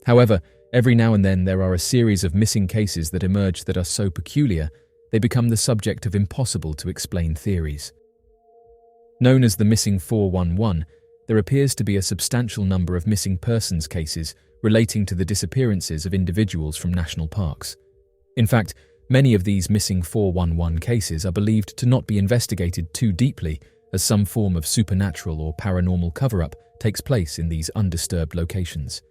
However, every now and then there are a series of missing cases that emerge that are so peculiar, they become the subject of impossible to explain theories. Known as the Missing 411, there appears to be a substantial number of missing persons cases relating to the disappearances of individuals from national parks. In fact, many of these Missing 411 cases are believed to not be investigated too deeply, as some form of supernatural or paranormal cover-up takes place in these undisturbed locations.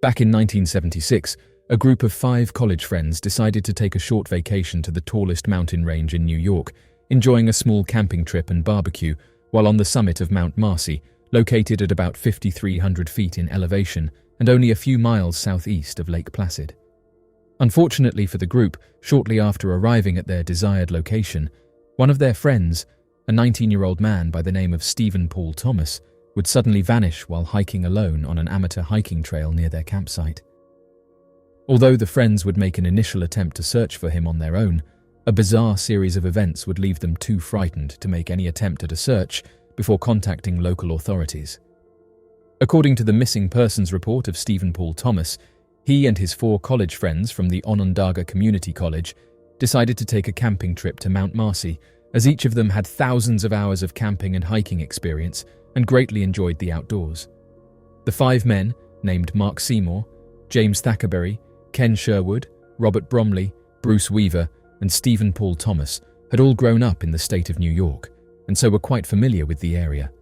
Back in 1976, a group of 5 college friends decided to take a short vacation to the tallest mountain range in New York, enjoying a small camping trip and barbecue while on the summit of Mount Marcy, located at about 5,300 feet in elevation and only a few miles southeast of Lake Placid. Unfortunately for the group, shortly after arriving at their desired location, one of their friends, a 19-year-old man by the name of Stephen Paul Thomas, would suddenly vanish while hiking alone on an amateur hiking trail near their campsite. Although the friends would make an initial attempt to search for him on their own, a bizarre series of events would leave them too frightened to make any attempt at a search before contacting local authorities. According to the missing persons report of Stephen Paul Thomas, he and his 4 college friends from the Onondaga Community College decided to take a camping trip to Mount Marcy, as each of them had thousands of hours of camping and hiking experience and greatly enjoyed the outdoors. The 5 men, named Mark Seymour, James Thackerberry, Ken Sherwood, Robert Bromley, Bruce Weaver, and Stephen Paul Thomas, had all grown up in the state of New York, and so were quite familiar with the area.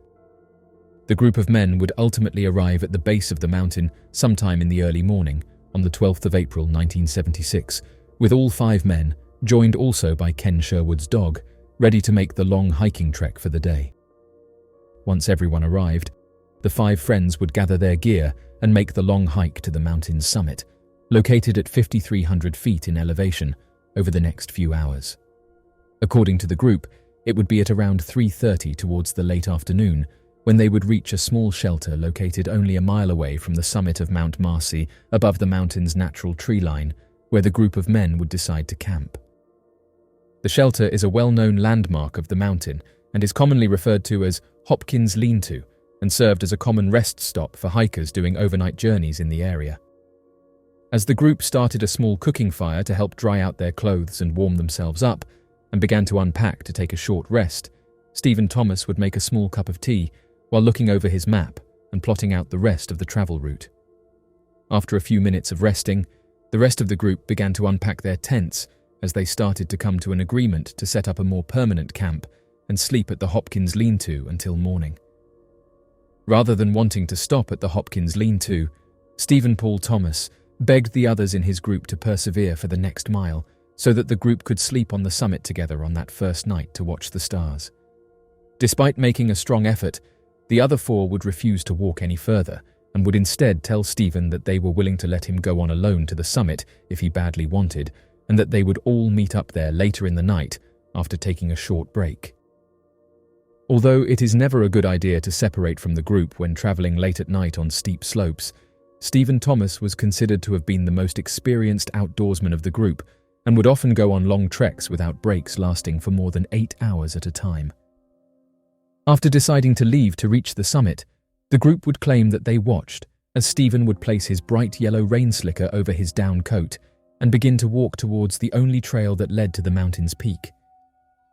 The group of men would ultimately arrive at the base of the mountain sometime in the early morning, on the 12th of April 1976, with all 5 men, joined also by Ken Sherwood's dog, ready to make the long hiking trek for the day. Once everyone arrived, the 5 friends would gather their gear and make the long hike to the mountain's summit, located at 5,300 feet in elevation, over the next few hours. According to the group, it would be at around 3:30 towards the late afternoon when they would reach a small shelter located only a mile away from the summit of Mount Marcy above the mountain's natural tree line, where the group of men would decide to camp. The shelter is a well-known landmark of the mountain and is commonly referred to as Hopkins Lean-To and served as a common rest stop for hikers doing overnight journeys in the area. As the group started a small cooking fire to help dry out their clothes and warm themselves up, and began to unpack to take a short rest, Stephen Thomas would make a small cup of tea while looking over his map and plotting out the rest of the travel route. After a few minutes of resting, the rest of the group began to unpack their tents as they started to come to an agreement to set up a more permanent camp and sleep at the Hopkins Lean-To until morning. Rather than wanting to stop at the Hopkins Lean-To, Stephen Paul Thomas begged the others in his group to persevere for the next mile so that the group could sleep on the summit together on that first night to watch the stars. Despite making a strong effort, the other four would refuse to walk any further and would instead tell Stephen that they were willing to let him go on alone to the summit if he badly wanted, and that they would all meet up there later in the night after taking a short break. Although it is never a good idea to separate from the group when traveling late at night on steep slopes, Stephen Thomas was considered to have been the most experienced outdoorsman of the group and would often go on long treks without breaks lasting for more than 8 hours at a time. After deciding to leave to reach the summit, the group would claim that they watched as Stephen would place his bright yellow rain slicker over his down coat and begin to walk towards the only trail that led to the mountain's peak.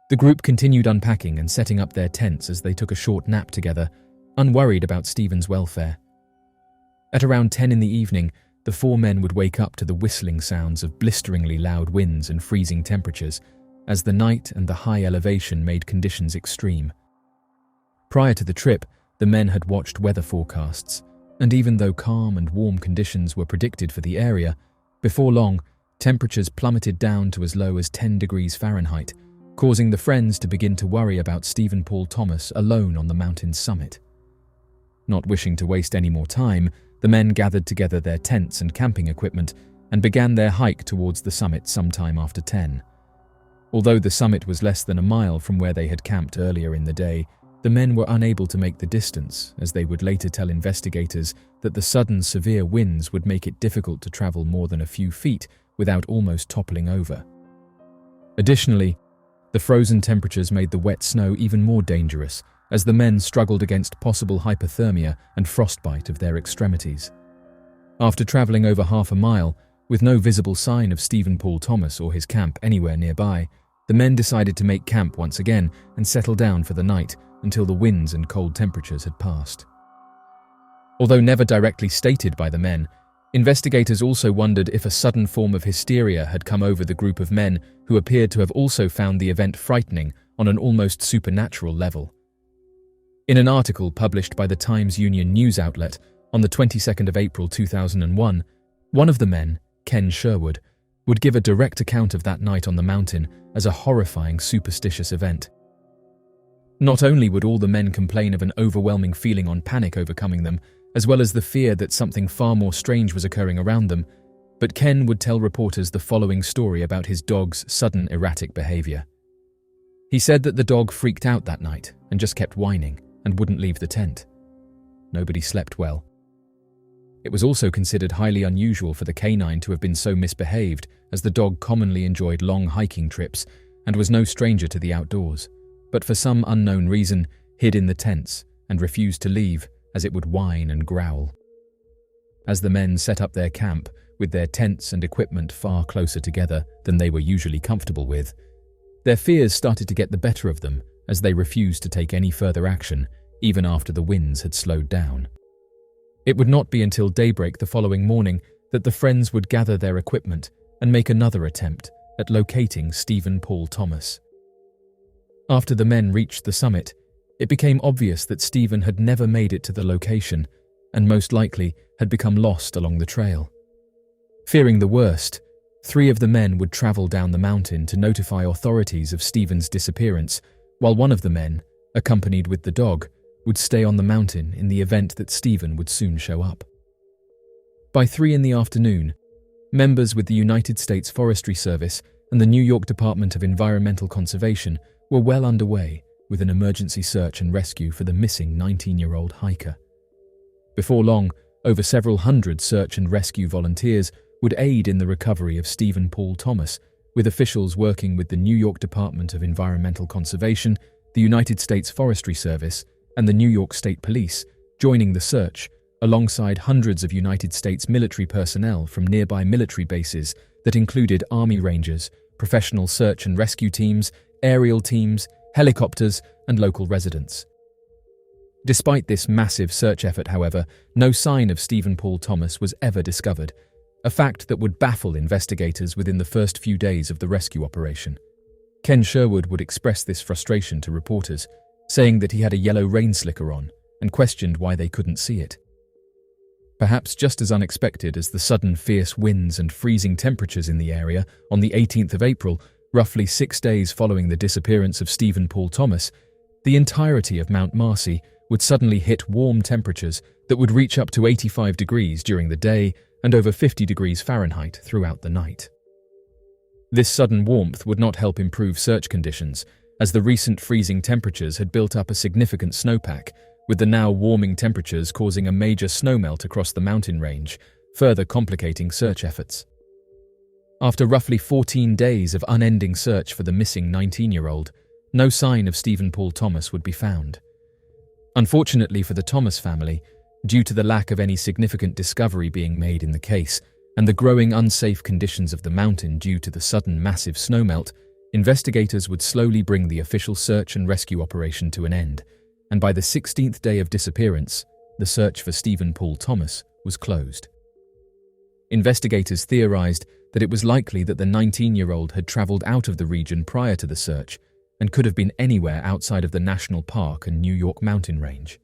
The group continued unpacking and setting up their tents as they took a short nap together, unworried about Stephen's welfare. At around 10 in the evening, the four men would wake up to the whistling sounds of blisteringly loud winds and freezing temperatures, as the night and the high elevation made conditions extreme. Prior to the trip, the men had watched weather forecasts, and even though calm and warm conditions were predicted for the area, before long, temperatures plummeted down to as low as 10 degrees Fahrenheit, causing the friends to begin to worry about Stephen Paul Thomas alone on the mountain's summit. Not wishing to waste any more time, the men gathered together their tents and camping equipment and began their hike towards the summit sometime after 10. Although the summit was less than a mile from where they had camped earlier in the day, the men were unable to make the distance, as they would later tell investigators that the sudden severe winds would make it difficult to travel more than a few feet without almost toppling over. Additionally, the frozen temperatures made the wet snow even more dangerous, as the men struggled against possible hypothermia and frostbite of their extremities. After traveling over half a mile, with no visible sign of Stephen Paul Thomas or his camp anywhere nearby, the men decided to make camp once again and settle down for the night until the winds and cold temperatures had passed. Although never directly stated by the men, investigators also wondered if a sudden form of hysteria had come over the group of men who appeared to have also found the event frightening on an almost supernatural level. In an article published by the Times-Union news outlet on the 22nd of April 2001, one of the men, Ken Sherwood, would give a direct account of that night on the mountain as a horrifying superstitious event. Not only would all the men complain of an overwhelming feeling on panic overcoming them, as well as the fear that something far more strange was occurring around them, but Ken would tell reporters the following story about his dog's sudden erratic behavior. He said that the dog freaked out that night and just kept whining and wouldn't leave the tent. Nobody slept well. It was also considered highly unusual for the canine to have been so misbehaved, as the dog commonly enjoyed long hiking trips and was no stranger to the outdoors, but for some unknown reason hid in the tents and refused to leave as it would whine and growl. As the men set up their camp, with their tents and equipment far closer together than they were usually comfortable with, their fears started to get the better of them as they refused to take any further action, even after the winds had slowed down. It would not be until daybreak the following morning that the friends would gather their equipment and make another attempt at locating Stephen Paul Thomas. After the men reached the summit, it became obvious that Stephen had never made it to the location and most likely had become lost along the trail. Fearing the worst, 3 of the men would travel down the mountain to notify authorities of Stephen's disappearance, while one of the men, accompanied with the dog, would stay on the mountain in the event that Stephen would soon show up. By 3 in the afternoon, members with the United States Forestry Service and the New York Department of Environmental Conservation were well underway with an emergency search and rescue for the missing 19-year-old hiker. Before long, over several hundred search and rescue volunteers would aid in the recovery of Stephen Paul Thomas, with officials working with the New York Department of Environmental Conservation, the United States Forestry Service, and the New York State Police joining the search, alongside hundreds of United States military personnel from nearby military bases that included Army Rangers, professional search and rescue teams, aerial teams, helicopters, and local residents. Despite this massive search effort, however, no sign of Stephen Paul Thomas was ever discovered, a fact that would baffle investigators within the first few days of the rescue operation. Ken Sherwood would express this frustration to reporters, saying that he had a yellow rain slicker on and questioned why they couldn't see it. Perhaps just as unexpected as the sudden fierce winds and freezing temperatures in the area on the 18th of April, roughly 6 days following the disappearance of Stephen Paul Thomas, the entirety of Mount Marcy would suddenly hit warm temperatures that would reach up to 85 degrees during the day and over 50 degrees Fahrenheit throughout the night. This sudden warmth would not help improve search conditions, as the recent freezing temperatures had built up a significant snowpack, with the now warming temperatures causing a major snowmelt across the mountain range, further complicating search efforts. After roughly 14 days of unending search for the missing 19-year-old, no sign of Stephen Paul Thomas would be found. Unfortunately for the Thomas family, due to the lack of any significant discovery being made in the case and the growing unsafe conditions of the mountain due to the sudden massive snowmelt, investigators would slowly bring the official search and rescue operation to an end, and by the 16th day of disappearance, the search for Stephen Paul Thomas was closed. Investigators theorized that it was likely that the 19-year-old had traveled out of the region prior to the search and could have been anywhere outside of the national park and New York mountain range.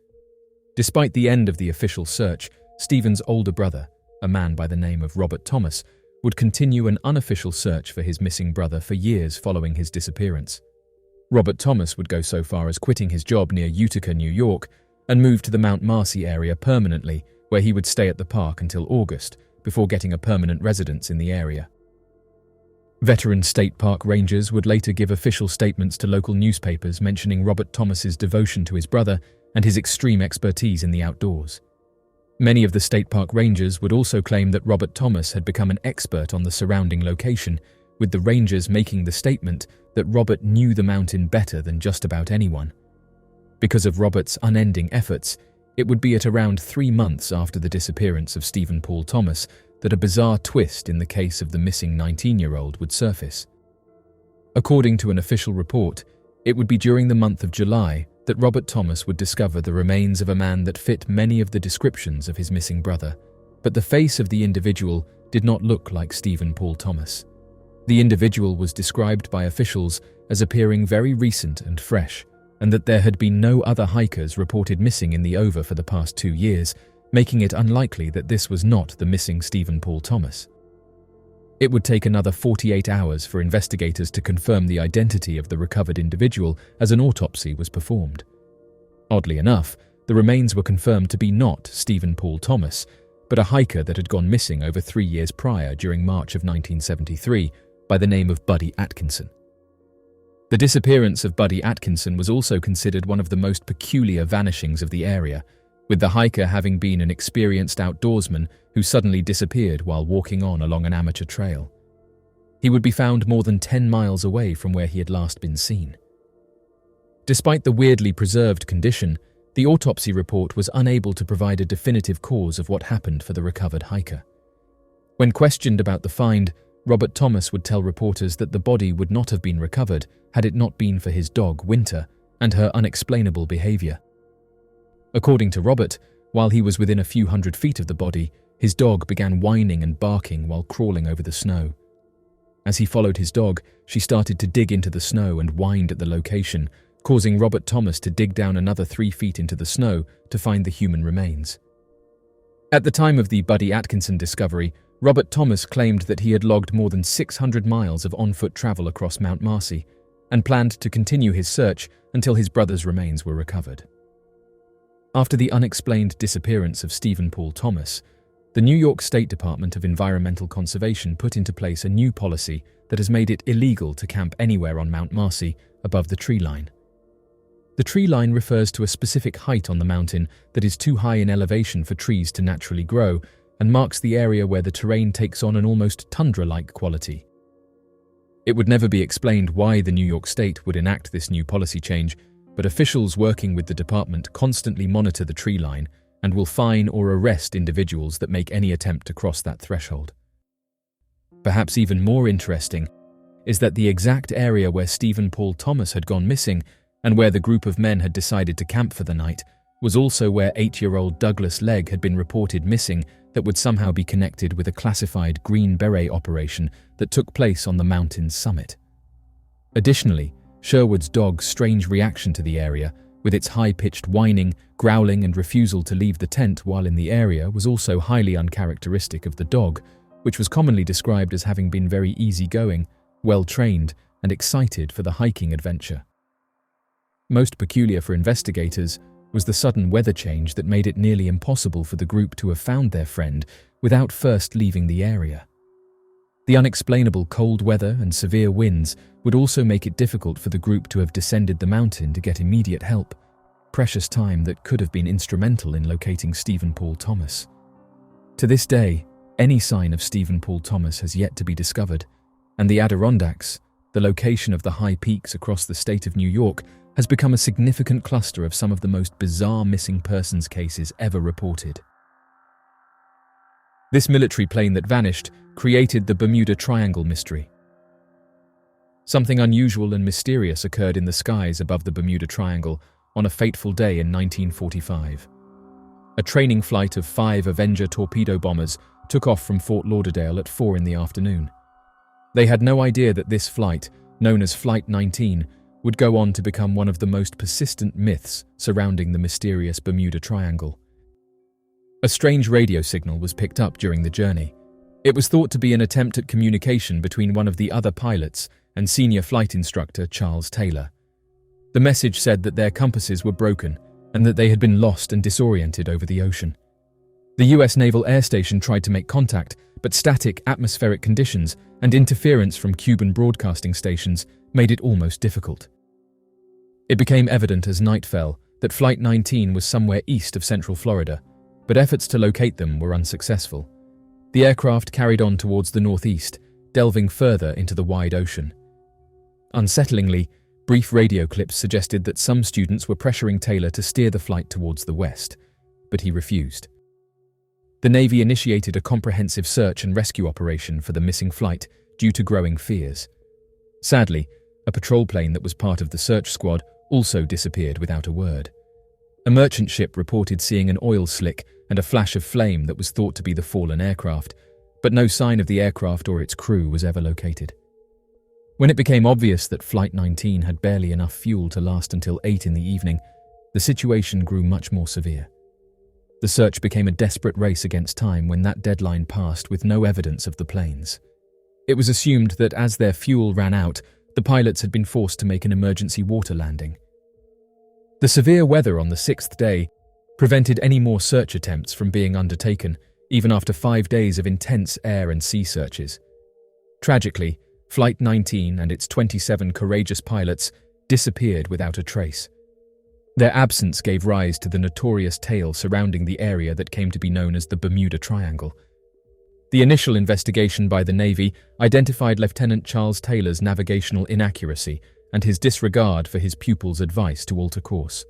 Despite the end of the official search, Stephen's older brother, a man by the name of Robert Thomas, would continue an unofficial search for his missing brother for years following his disappearance. Robert Thomas would go so far as quitting his job near Utica, New York, and move to the Mount Marcy area permanently, where he would stay at the park until August, before getting a permanent residence in the area. Veteran state park rangers would later give official statements to local newspapers mentioning Robert Thomas's devotion to his brother and his extreme expertise in the outdoors. Many of the state park rangers would also claim that Robert Thomas had become an expert on the surrounding location, with the rangers making the statement that Robert knew the mountain better than just about anyone. Because of Robert's unending efforts, it would be at around 3 months after the disappearance of Stephen Paul Thomas that a bizarre twist in the case of the missing 19-year-old would surface. According to an official report, it would be during the month of July that Robert Thomas would discover the remains of a man that fit many of the descriptions of his missing brother, but the face of the individual did not look like Stephen Paul Thomas. The individual was described by officials as appearing very recent and fresh, and that there had been no other hikers reported missing in the over for the past 2 years, making it unlikely that this was not the missing Stephen Paul Thomas. It would take another 48 hours for investigators to confirm the identity of the recovered individual as an autopsy was performed. Oddly enough, the remains were confirmed to be not Stephen Paul Thomas, but a hiker that had gone missing over 3 years prior during March of 1973 by the name of Buddy Atkinson. The disappearance of Buddy Atkinson was also considered one of the most peculiar vanishings of the area, with the hiker having been an experienced outdoorsman who suddenly disappeared while walking on along an amateur trail. He would be found more than 10 miles away from where he had last been seen. Despite the weirdly preserved condition, the autopsy report was unable to provide a definitive cause of what happened for the recovered hiker. When questioned about the find, Robert Thomas would tell reporters that the body would not have been recovered had it not been for his dog, Winter, and her unexplainable behavior. According to Robert, while he was within a few hundred feet of the body, his dog began whining and barking while crawling over the snow. As he followed his dog, she started to dig into the snow and whined at the location, causing Robert Thomas to dig down another 3 feet into the snow to find the human remains. At the time of the Buddy Atkinson discovery, Robert Thomas claimed that he had logged more than 600 miles of on-foot travel across Mount Marcy and planned to continue his search until his brother's remains were recovered. After the unexplained disappearance of Stephen Paul Thomas, the New York State Department of Environmental Conservation put into place a new policy that has made it illegal to camp anywhere on Mount Marcy above the tree line. The tree line refers to a specific height on the mountain that is too high in elevation for trees to naturally grow and marks the area where the terrain takes on an almost tundra-like quality. It would never be explained why the New York State would enact this new policy change, but officials working with the department constantly monitor the tree line and will fine or arrest individuals that make any attempt to cross that threshold. Perhaps even more interesting is that the exact area where Stephen Paul Thomas had gone missing and where the group of men had decided to camp for the night was also where 8-year-old Douglas Legg had been reported missing that would somehow be connected with a classified Green Beret operation that took place on the mountain's summit. Additionally, Sherwood's dog's strange reaction to the area, with its high-pitched whining, growling and refusal to leave the tent while in the area, was also highly uncharacteristic of the dog, which was commonly described as having been very easygoing, well-trained and excited for the hiking adventure. Most peculiar for investigators was the sudden weather change that made it nearly impossible for the group to have found their friend without first leaving the area. The unexplainable cold weather and severe winds would also make it difficult for the group to have descended the mountain to get immediate help, precious time that could have been instrumental in locating Stephen Paul Thomas. To this day, any sign of Stephen Paul Thomas has yet to be discovered, and the Adirondacks, the location of the high peaks across the state of New York, has become a significant cluster of some of the most bizarre missing persons cases ever reported. This military plane that vanished created the Bermuda Triangle mystery. Something unusual and mysterious occurred in the skies above the Bermuda Triangle on a fateful day in 1945. A training flight of 5 Avenger torpedo bombers took off from Fort Lauderdale at 4 in the afternoon. They had no idea that this flight, known as Flight 19, would go on to become one of the most persistent myths surrounding the mysterious Bermuda Triangle. A strange radio signal was picked up during the journey. It was thought to be an attempt at communication between one of the other pilots and senior flight instructor Charles Taylor. The message said that their compasses were broken and that they had been lost and disoriented over the ocean. The US Naval Air Station tried to make contact, but static atmospheric conditions and interference from Cuban broadcasting stations made it almost difficult. It became evident as night fell that Flight 19 was somewhere east of Central Florida, but efforts to locate them were unsuccessful. The aircraft carried on towards the northeast, delving further into the wide ocean. Unsettlingly, brief radio clips suggested that some students were pressuring Taylor to steer the flight towards the west, but he refused. The Navy initiated a comprehensive search and rescue operation for the missing flight due to growing fears. Sadly, a patrol plane that was part of the search squad also disappeared without a word. A merchant ship reported seeing an oil slick and a flash of flame that was thought to be the fallen aircraft, but no sign of the aircraft or its crew was ever located. When it became obvious that Flight 19 had barely enough fuel to last until 8 in the evening, the situation grew much more severe. The search became a desperate race against time when that deadline passed with no evidence of the planes. It was assumed that as their fuel ran out, the pilots had been forced to make an emergency water landing. The severe weather on the 6th day prevented any more search attempts from being undertaken, even after 5 days of intense air and sea searches. Tragically, Flight 19 and its 27 courageous pilots disappeared without a trace. Their absence gave rise to the notorious tale surrounding the area that came to be known as the Bermuda Triangle. The initial investigation by the Navy identified Lieutenant Charles Taylor's navigational inaccuracy and his disregard for his pupil's advice to alter course.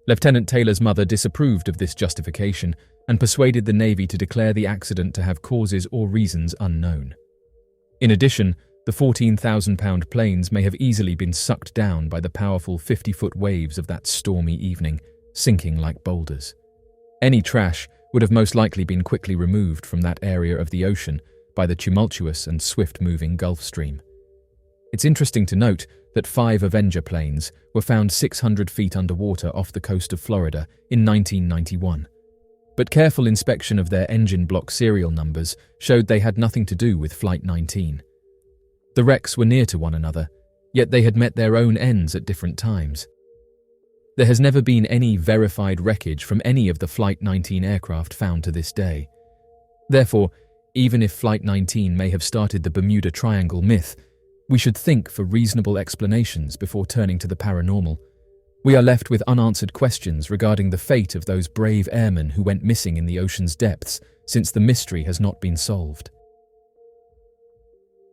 Lieutenant Taylor's mother disapproved of this justification and persuaded the Navy to declare the accident to have causes or reasons unknown. In addition, the 14,000-pound planes may have easily been sucked down by the powerful 50-foot waves of that stormy evening, sinking like boulders. Any trash would have most likely been quickly removed from that area of the ocean by the tumultuous and swift-moving Gulf Stream. It's interesting to note that 5 Avenger planes were found 600 feet underwater off the coast of Florida in 1991. But careful inspection of their engine block serial numbers showed they had nothing to do with Flight 19. The wrecks were near to one another, yet they had met their own ends at different times. There has never been any verified wreckage from any of the Flight 19 aircraft found to this day, Therefore, even if Flight 19 may have started the Bermuda Triangle myth, we should think for reasonable explanations before turning to the paranormal. We are left with unanswered questions regarding the fate of those brave airmen who went missing in the ocean's depths, since the mystery has not been solved.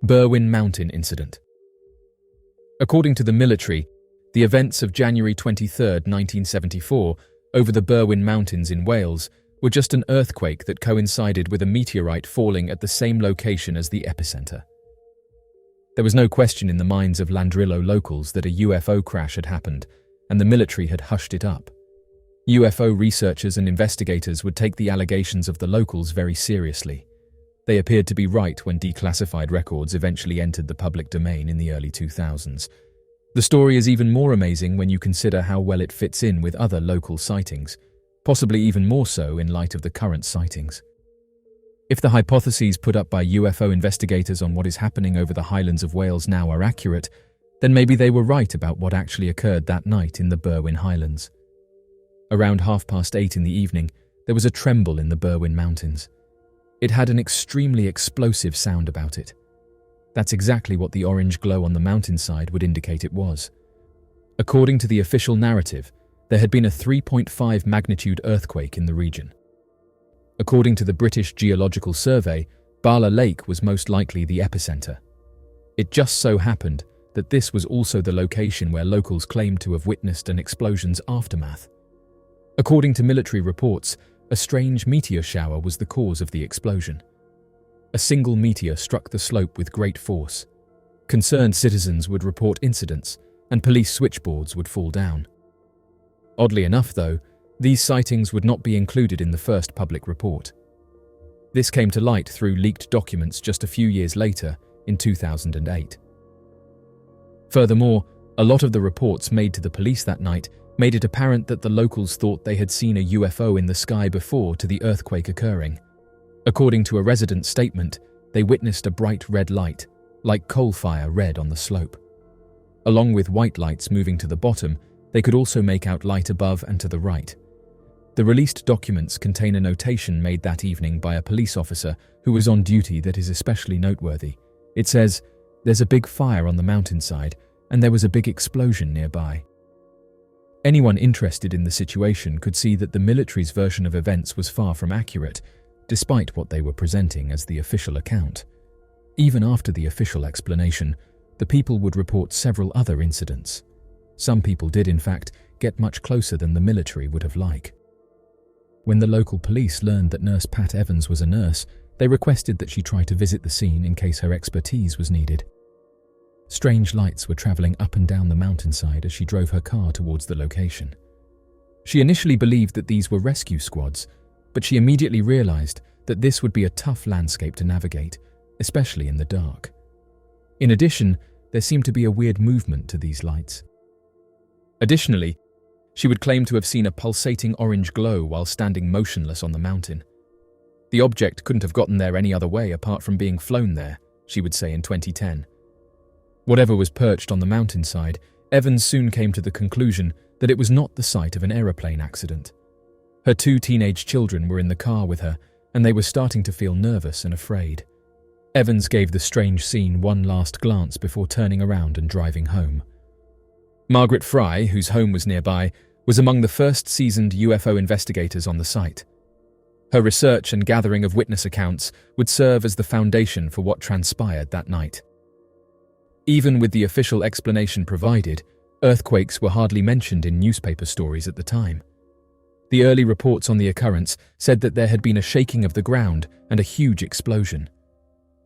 Berwyn Mountain Incident. According to the military, the events of January 23, 1974, over the Berwyn Mountains in Wales were just an earthquake that coincided with a meteorite falling at the same location as the epicenter. There was no question in the minds of Llandrillo locals that a UFO crash had happened, and the military had hushed it up. UFO researchers and investigators would take the allegations of the locals very seriously. They appeared to be right when declassified records eventually entered the public domain in the early 2000s. The story is even more amazing when you consider how well it fits in with other local sightings, possibly even more so in light of the current sightings. If the hypotheses put up by UFO investigators on what is happening over the Highlands of Wales now are accurate, then maybe they were right about what actually occurred that night in the Berwyn Highlands. Around 8:30 in the evening, there was a tremble in the Berwyn Mountains. It had an extremely explosive sound about it. That's exactly what the orange glow on the mountainside would indicate it was. According to the official narrative, there had been a 3.5 magnitude earthquake in the region. According to the British Geological Survey, Bala Lake was most likely the epicenter. It just so happened that this was also the location where locals claimed to have witnessed an explosion's aftermath. According to military reports, a strange meteor shower was the cause of the explosion. A single meteor struck the slope with great force. Concerned citizens would report incidents, and police switchboards would fall down. Oddly enough, though, these sightings would not be included in the first public report. This came to light through leaked documents just a few years later, in 2008. Furthermore, a lot of the reports made to the police that night made it apparent that the locals thought they had seen a UFO in the sky before to the earthquake occurring. According to a resident's statement, they witnessed a bright red light, like coal fire red on the slope. Along with white lights moving to the bottom, they could also make out light above and to the right. The released documents contain a notation made that evening by a police officer who was on duty that is especially noteworthy. It says, "There's a big fire on the mountainside, and there was a big explosion nearby." Anyone interested in the situation could see that the military's version of events was far from accurate, despite what they were presenting as the official account. Even after the official explanation, the people would report several other incidents. Some people did, in fact, get much closer than the military would have liked. When the local police learned that Nurse Pat Evans was a nurse, they requested that she try to visit the scene in case her expertise was needed. Strange lights were traveling up and down the mountainside as she drove her car towards the location. She initially believed that these were rescue squads, but she immediately realized that this would be a tough landscape to navigate, especially in the dark. In addition, there seemed to be a weird movement to these lights. Additionally, she would claim to have seen a pulsating orange glow while standing motionless on the mountain. The object couldn't have gotten there any other way apart from being flown there, she would say in 2010. Whatever was perched on the mountainside, Evans soon came to the conclusion that it was not the site of an aeroplane accident. Her 2 teenage children were in the car with her, and they were starting to feel nervous and afraid. Evans gave the strange scene one last glance before turning around and driving home. Margaret Fry, whose home was nearby, was among the first seasoned UFO investigators on the site. Her research and gathering of witness accounts would serve as the foundation for what transpired that night. Even with the official explanation provided, earthquakes were hardly mentioned in newspaper stories at the time. The early reports on the occurrence said that there had been a shaking of the ground and a huge explosion.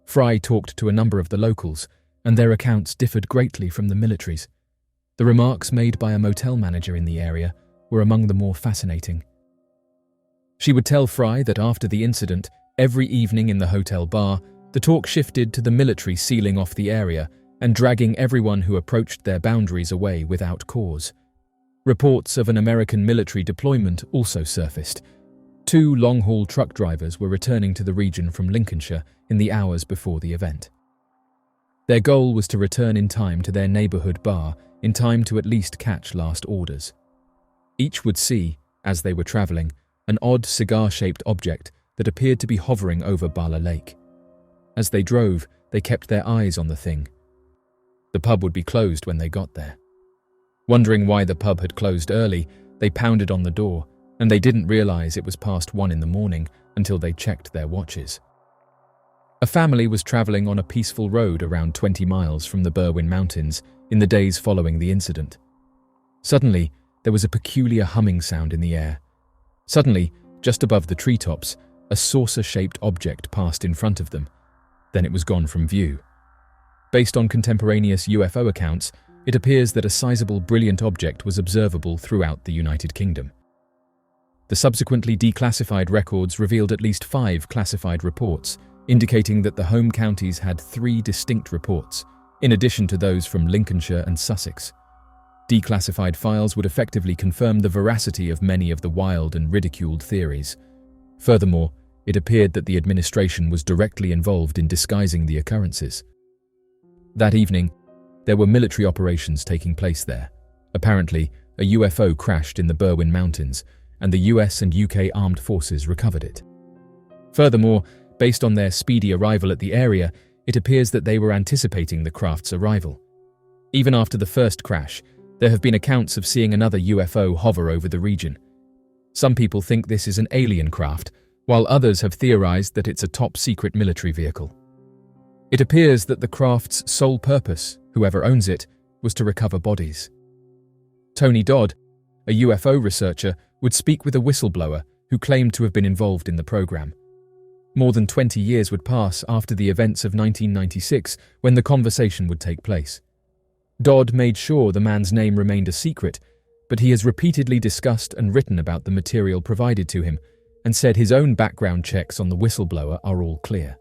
Fry talked to a number of the locals, and their accounts differed greatly from the military's. The remarks made by a motel manager in the area were among the more fascinating. She would tell Fry that after the incident, every evening in the hotel bar, the talk shifted to the military sealing off the area and dragging everyone who approached their boundaries away without cause. Reports of an American military deployment also surfaced. 2 long-haul truck drivers were returning to the region from Lincolnshire in the hours before the event. Their goal was to return in time to their neighbourhood bar in time to at least catch last orders. Each would see, as they were travelling, an odd cigar-shaped object that appeared to be hovering over Bala Lake. As they drove, they kept their eyes on the thing. The pub would be closed when they got there. Wondering why the pub had closed early, they pounded on the door, and they didn't realize it was past 1 in the morning until they checked their watches. A family was traveling on a peaceful road around 20 miles from the Berwyn Mountains in the days following the incident. Suddenly, there was a peculiar humming sound in the air. Suddenly, just above the treetops, a saucer-shaped object passed in front of them. Then it was gone from view. Based on contemporaneous UFO accounts, it appears that a sizable brilliant object was observable throughout the United Kingdom. The subsequently declassified records revealed at least 5 classified reports, indicating that the home counties had 3 distinct reports, in addition to those from Lincolnshire and Sussex. Declassified files would effectively confirm the veracity of many of the wild and ridiculed theories. Furthermore, it appeared that the administration was directly involved in disguising the occurrences. That evening, there were military operations taking place there. Apparently, a UFO crashed in the Berwyn Mountains, and the US and UK armed forces recovered it. Furthermore, based on their speedy arrival at the area, it appears that they were anticipating the craft's arrival. Even after the first crash, there have been accounts of seeing another UFO hover over the region. Some people think this is an alien craft, while others have theorized that it's a top-secret military vehicle. It appears that the craft's sole purpose, whoever owns it, was to recover bodies. Tony Dodd, a UFO researcher, would speak with a whistleblower who claimed to have been involved in the program. More than 20 years would pass after the events of 1996 when the conversation would take place. Dodd made sure the man's name remained a secret, but he has repeatedly discussed and written about the material provided to him and said his own background checks on the whistleblower are all clear.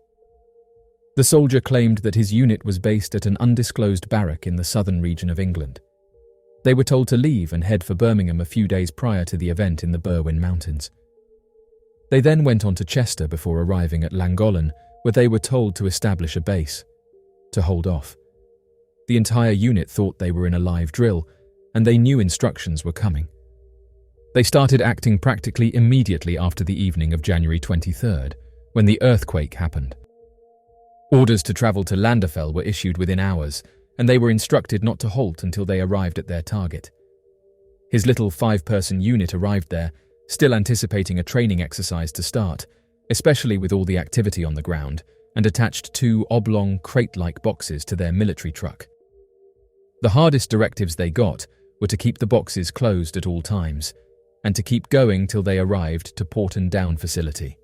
The soldier claimed that his unit was based at an undisclosed barrack in the southern region of England. They were told to leave and head for Birmingham a few days prior to the event in the Berwyn Mountains. They then went on to Chester before arriving at Llangollen, where they were told to establish a base, to hold off. The entire unit thought they were in a live drill, and they knew instructions were coming. They started acting practically immediately after the evening of January 23rd, when the earthquake happened. Orders to travel to Landafell were issued within hours, and they were instructed not to halt until they arrived at their target. His little 5-person unit arrived there, still anticipating a training exercise to start, especially with all the activity on the ground, and attached 2 oblong, crate-like boxes to their military truck. The hardest directives they got were to keep the boxes closed at all times, and to keep going till they arrived to Porton Down facility.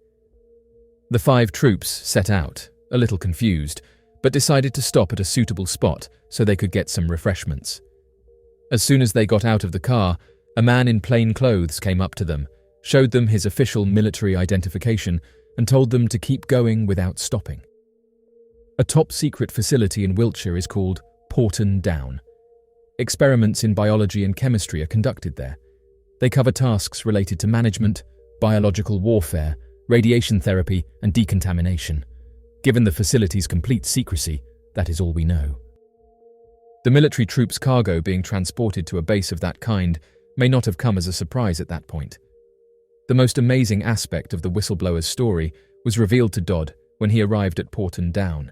The 5 troops set out, a little confused, but decided to stop at a suitable spot so they could get some refreshments. As soon as they got out of the car, a man in plain clothes came up to them, showed them his official military identification, and told them to keep going without stopping. A top-secret facility in Wiltshire is called Porton Down. Experiments in biology and chemistry are conducted there. They cover tasks related to management, biological warfare, radiation therapy, and decontamination. Given the facility's complete secrecy, that is all we know. The military troops' cargo being transported to a base of that kind may not have come as a surprise at that point. The most amazing aspect of the whistleblower's story was revealed to Dodd when he arrived at Porton Down.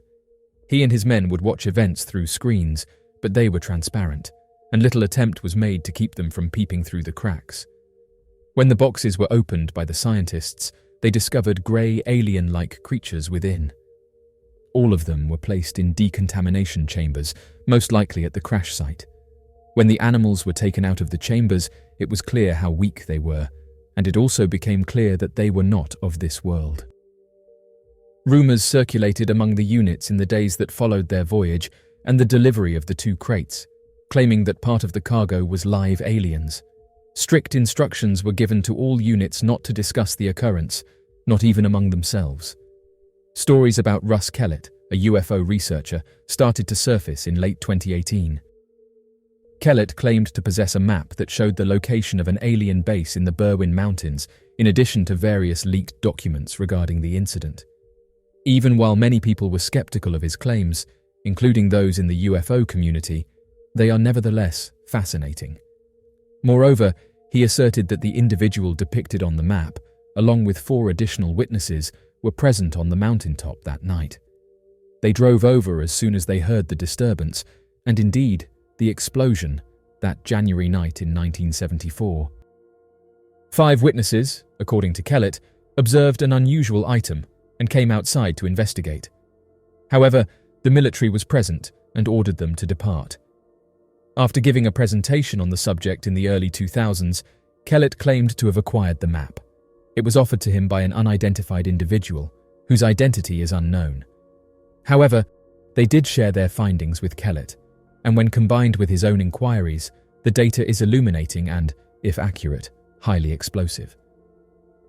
He and his men would watch events through screens, but they were transparent, and little attempt was made to keep them from peeping through the cracks. When the boxes were opened by the scientists, they discovered grey alien-like creatures within. All of them were placed in decontamination chambers, most likely at the crash site. When the animals were taken out of the chambers, it was clear how weak they were, and it also became clear that they were not of this world. Rumours circulated among the units in the days that followed their voyage and the delivery of the 2 crates, claiming that part of the cargo was live aliens. Strict instructions were given to all units not to discuss the occurrence, not even among themselves. Stories about Russ Kellett, a UFO researcher, started to surface in late 2018. Kellett claimed to possess a map that showed the location of an alien base in the Berwyn Mountains, in addition to various leaked documents regarding the incident. Even while many people were skeptical of his claims, including those in the UFO community, they are nevertheless fascinating. Moreover, he asserted that the individual depicted on the map along with 4 additional witnesses, were present on the mountaintop that night. They drove over as soon as they heard the disturbance, and indeed, the explosion, that January night in 1974. 5 witnesses, according to Kellett, observed an unusual item and came outside to investigate. However, the military was present and ordered them to depart. After giving a presentation on the subject in the early 2000s, Kellett claimed to have acquired the map. It was offered to him by an unidentified individual, whose identity is unknown. However, they did share their findings with Kellett, and when combined with his own inquiries, the data is illuminating and, if accurate, highly explosive.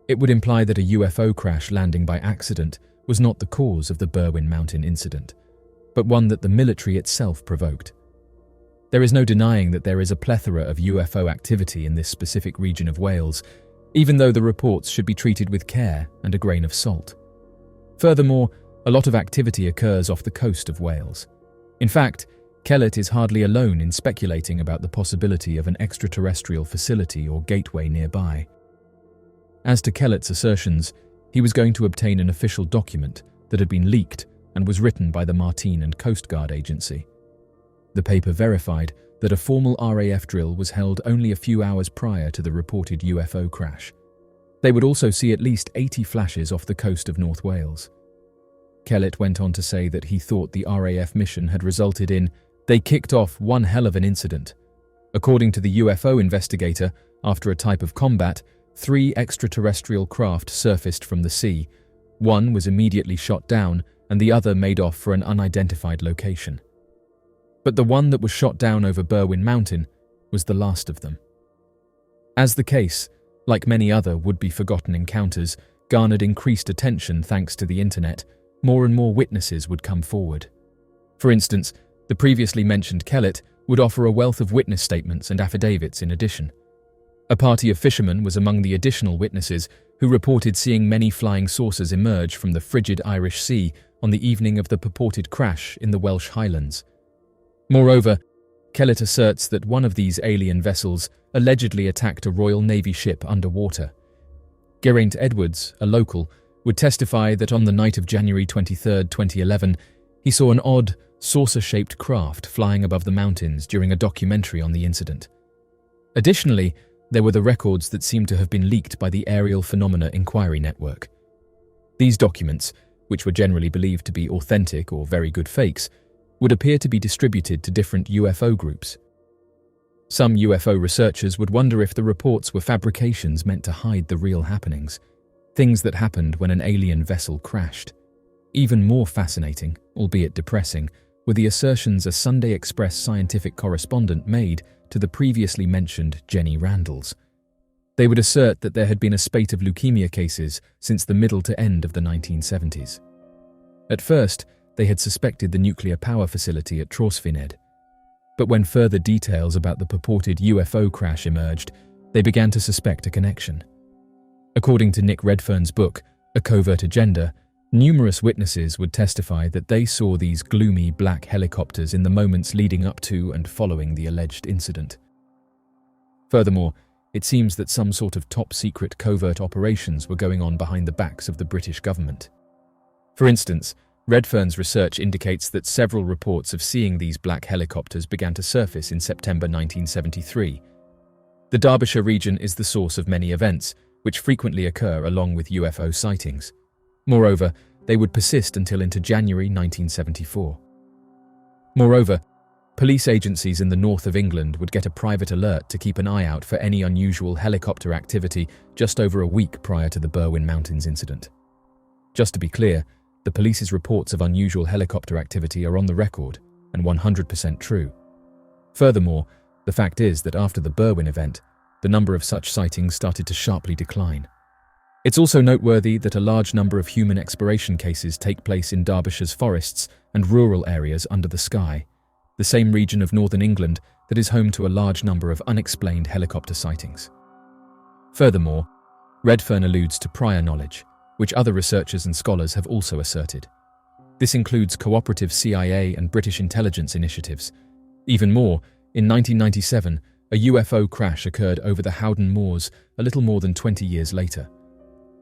It would imply that a UFO crash landing by accident was not the cause of the Berwyn Mountain incident, but one that the military itself provoked. There is no denying that there is a plethora of UFO activity in this specific region of Wales, even though the reports should be treated with care and a grain of salt. Furthermore, a lot of activity occurs off the coast of Wales. In fact, Kellett is hardly alone in speculating about the possibility of an extraterrestrial facility or gateway nearby. As to Kellett's assertions, he was going to obtain an official document that had been leaked and was written by the Martine and Coast Guard Agency. The paper verified that a formal RAF drill was held only a few hours prior to the reported UFO crash. They would also see at least 80 flashes off the coast of North Wales. Kellett went on to say that he thought the RAF mission had resulted in, "They kicked off one hell of an incident." According to the UFO investigator, after a type of combat, 3 extraterrestrial craft surfaced from the sea. One was immediately shot down and the other made off for an unidentified location. But the one that was shot down over Berwyn Mountain was the last of them. As the case, like many other would-be forgotten encounters, garnered increased attention thanks to the internet, more and more witnesses would come forward. For instance, the previously mentioned Kellett would offer a wealth of witness statements and affidavits in addition. A party of fishermen was among the additional witnesses who reported seeing many flying saucers emerge from the frigid Irish Sea on the evening of the purported crash in the Welsh Highlands. Moreover, Kellett asserts that one of these alien vessels allegedly attacked a Royal Navy ship underwater. Geraint Edwards, a local, would testify that on the night of January 23, 2011, he saw an odd, saucer-shaped craft flying above the mountains during a documentary on the incident. Additionally, there were the records that seemed to have been leaked by the Aerial Phenomena Inquiry Network. These documents, which were generally believed to be authentic or very good fakes, would appear to be distributed to different UFO groups. Some UFO researchers would wonder if the reports were fabrications meant to hide the real happenings, things that happened when an alien vessel crashed. Even more fascinating, albeit depressing, were the assertions a Sunday Express scientific correspondent made to the previously mentioned Jenny Randalls. They would assert that there had been a spate of leukemia cases since the middle to end of the 1970s. At first, they had suspected the nuclear power facility at Trawsfynydd. But when further details about the purported UFO crash emerged, they began to suspect a connection. According to Nick Redfern's book, A Covert Agenda, numerous witnesses would testify that they saw these gloomy black helicopters in the moments leading up to and following the alleged incident. Furthermore, it seems that some sort of top-secret covert operations were going on behind the backs of the British government. For instance, Redfern's research indicates that several reports of seeing these black helicopters began to surface in September 1973. The Derbyshire region is the source of many events, which frequently occur along with UFO sightings. Moreover, they would persist until into January 1974. Moreover, police agencies in the north of England would get a private alert to keep an eye out for any unusual helicopter activity just over a week prior to the Berwyn Mountains incident. Just to be clear, the police's reports of unusual helicopter activity are on the record and 100% true. Furthermore, the fact is that after the Berwyn event, the number of such sightings started to sharply decline. It's also noteworthy that a large number of human exploration cases take place in Derbyshire's forests and rural areas under the sky, the same region of northern England that is home to a large number of unexplained helicopter sightings. Furthermore, Redfern alludes to prior knowledge, which other researchers and scholars have also asserted. This includes cooperative CIA and British intelligence initiatives. Even more, in 1997, a UFO crash occurred over the Howden Moors a little more than 20 years later.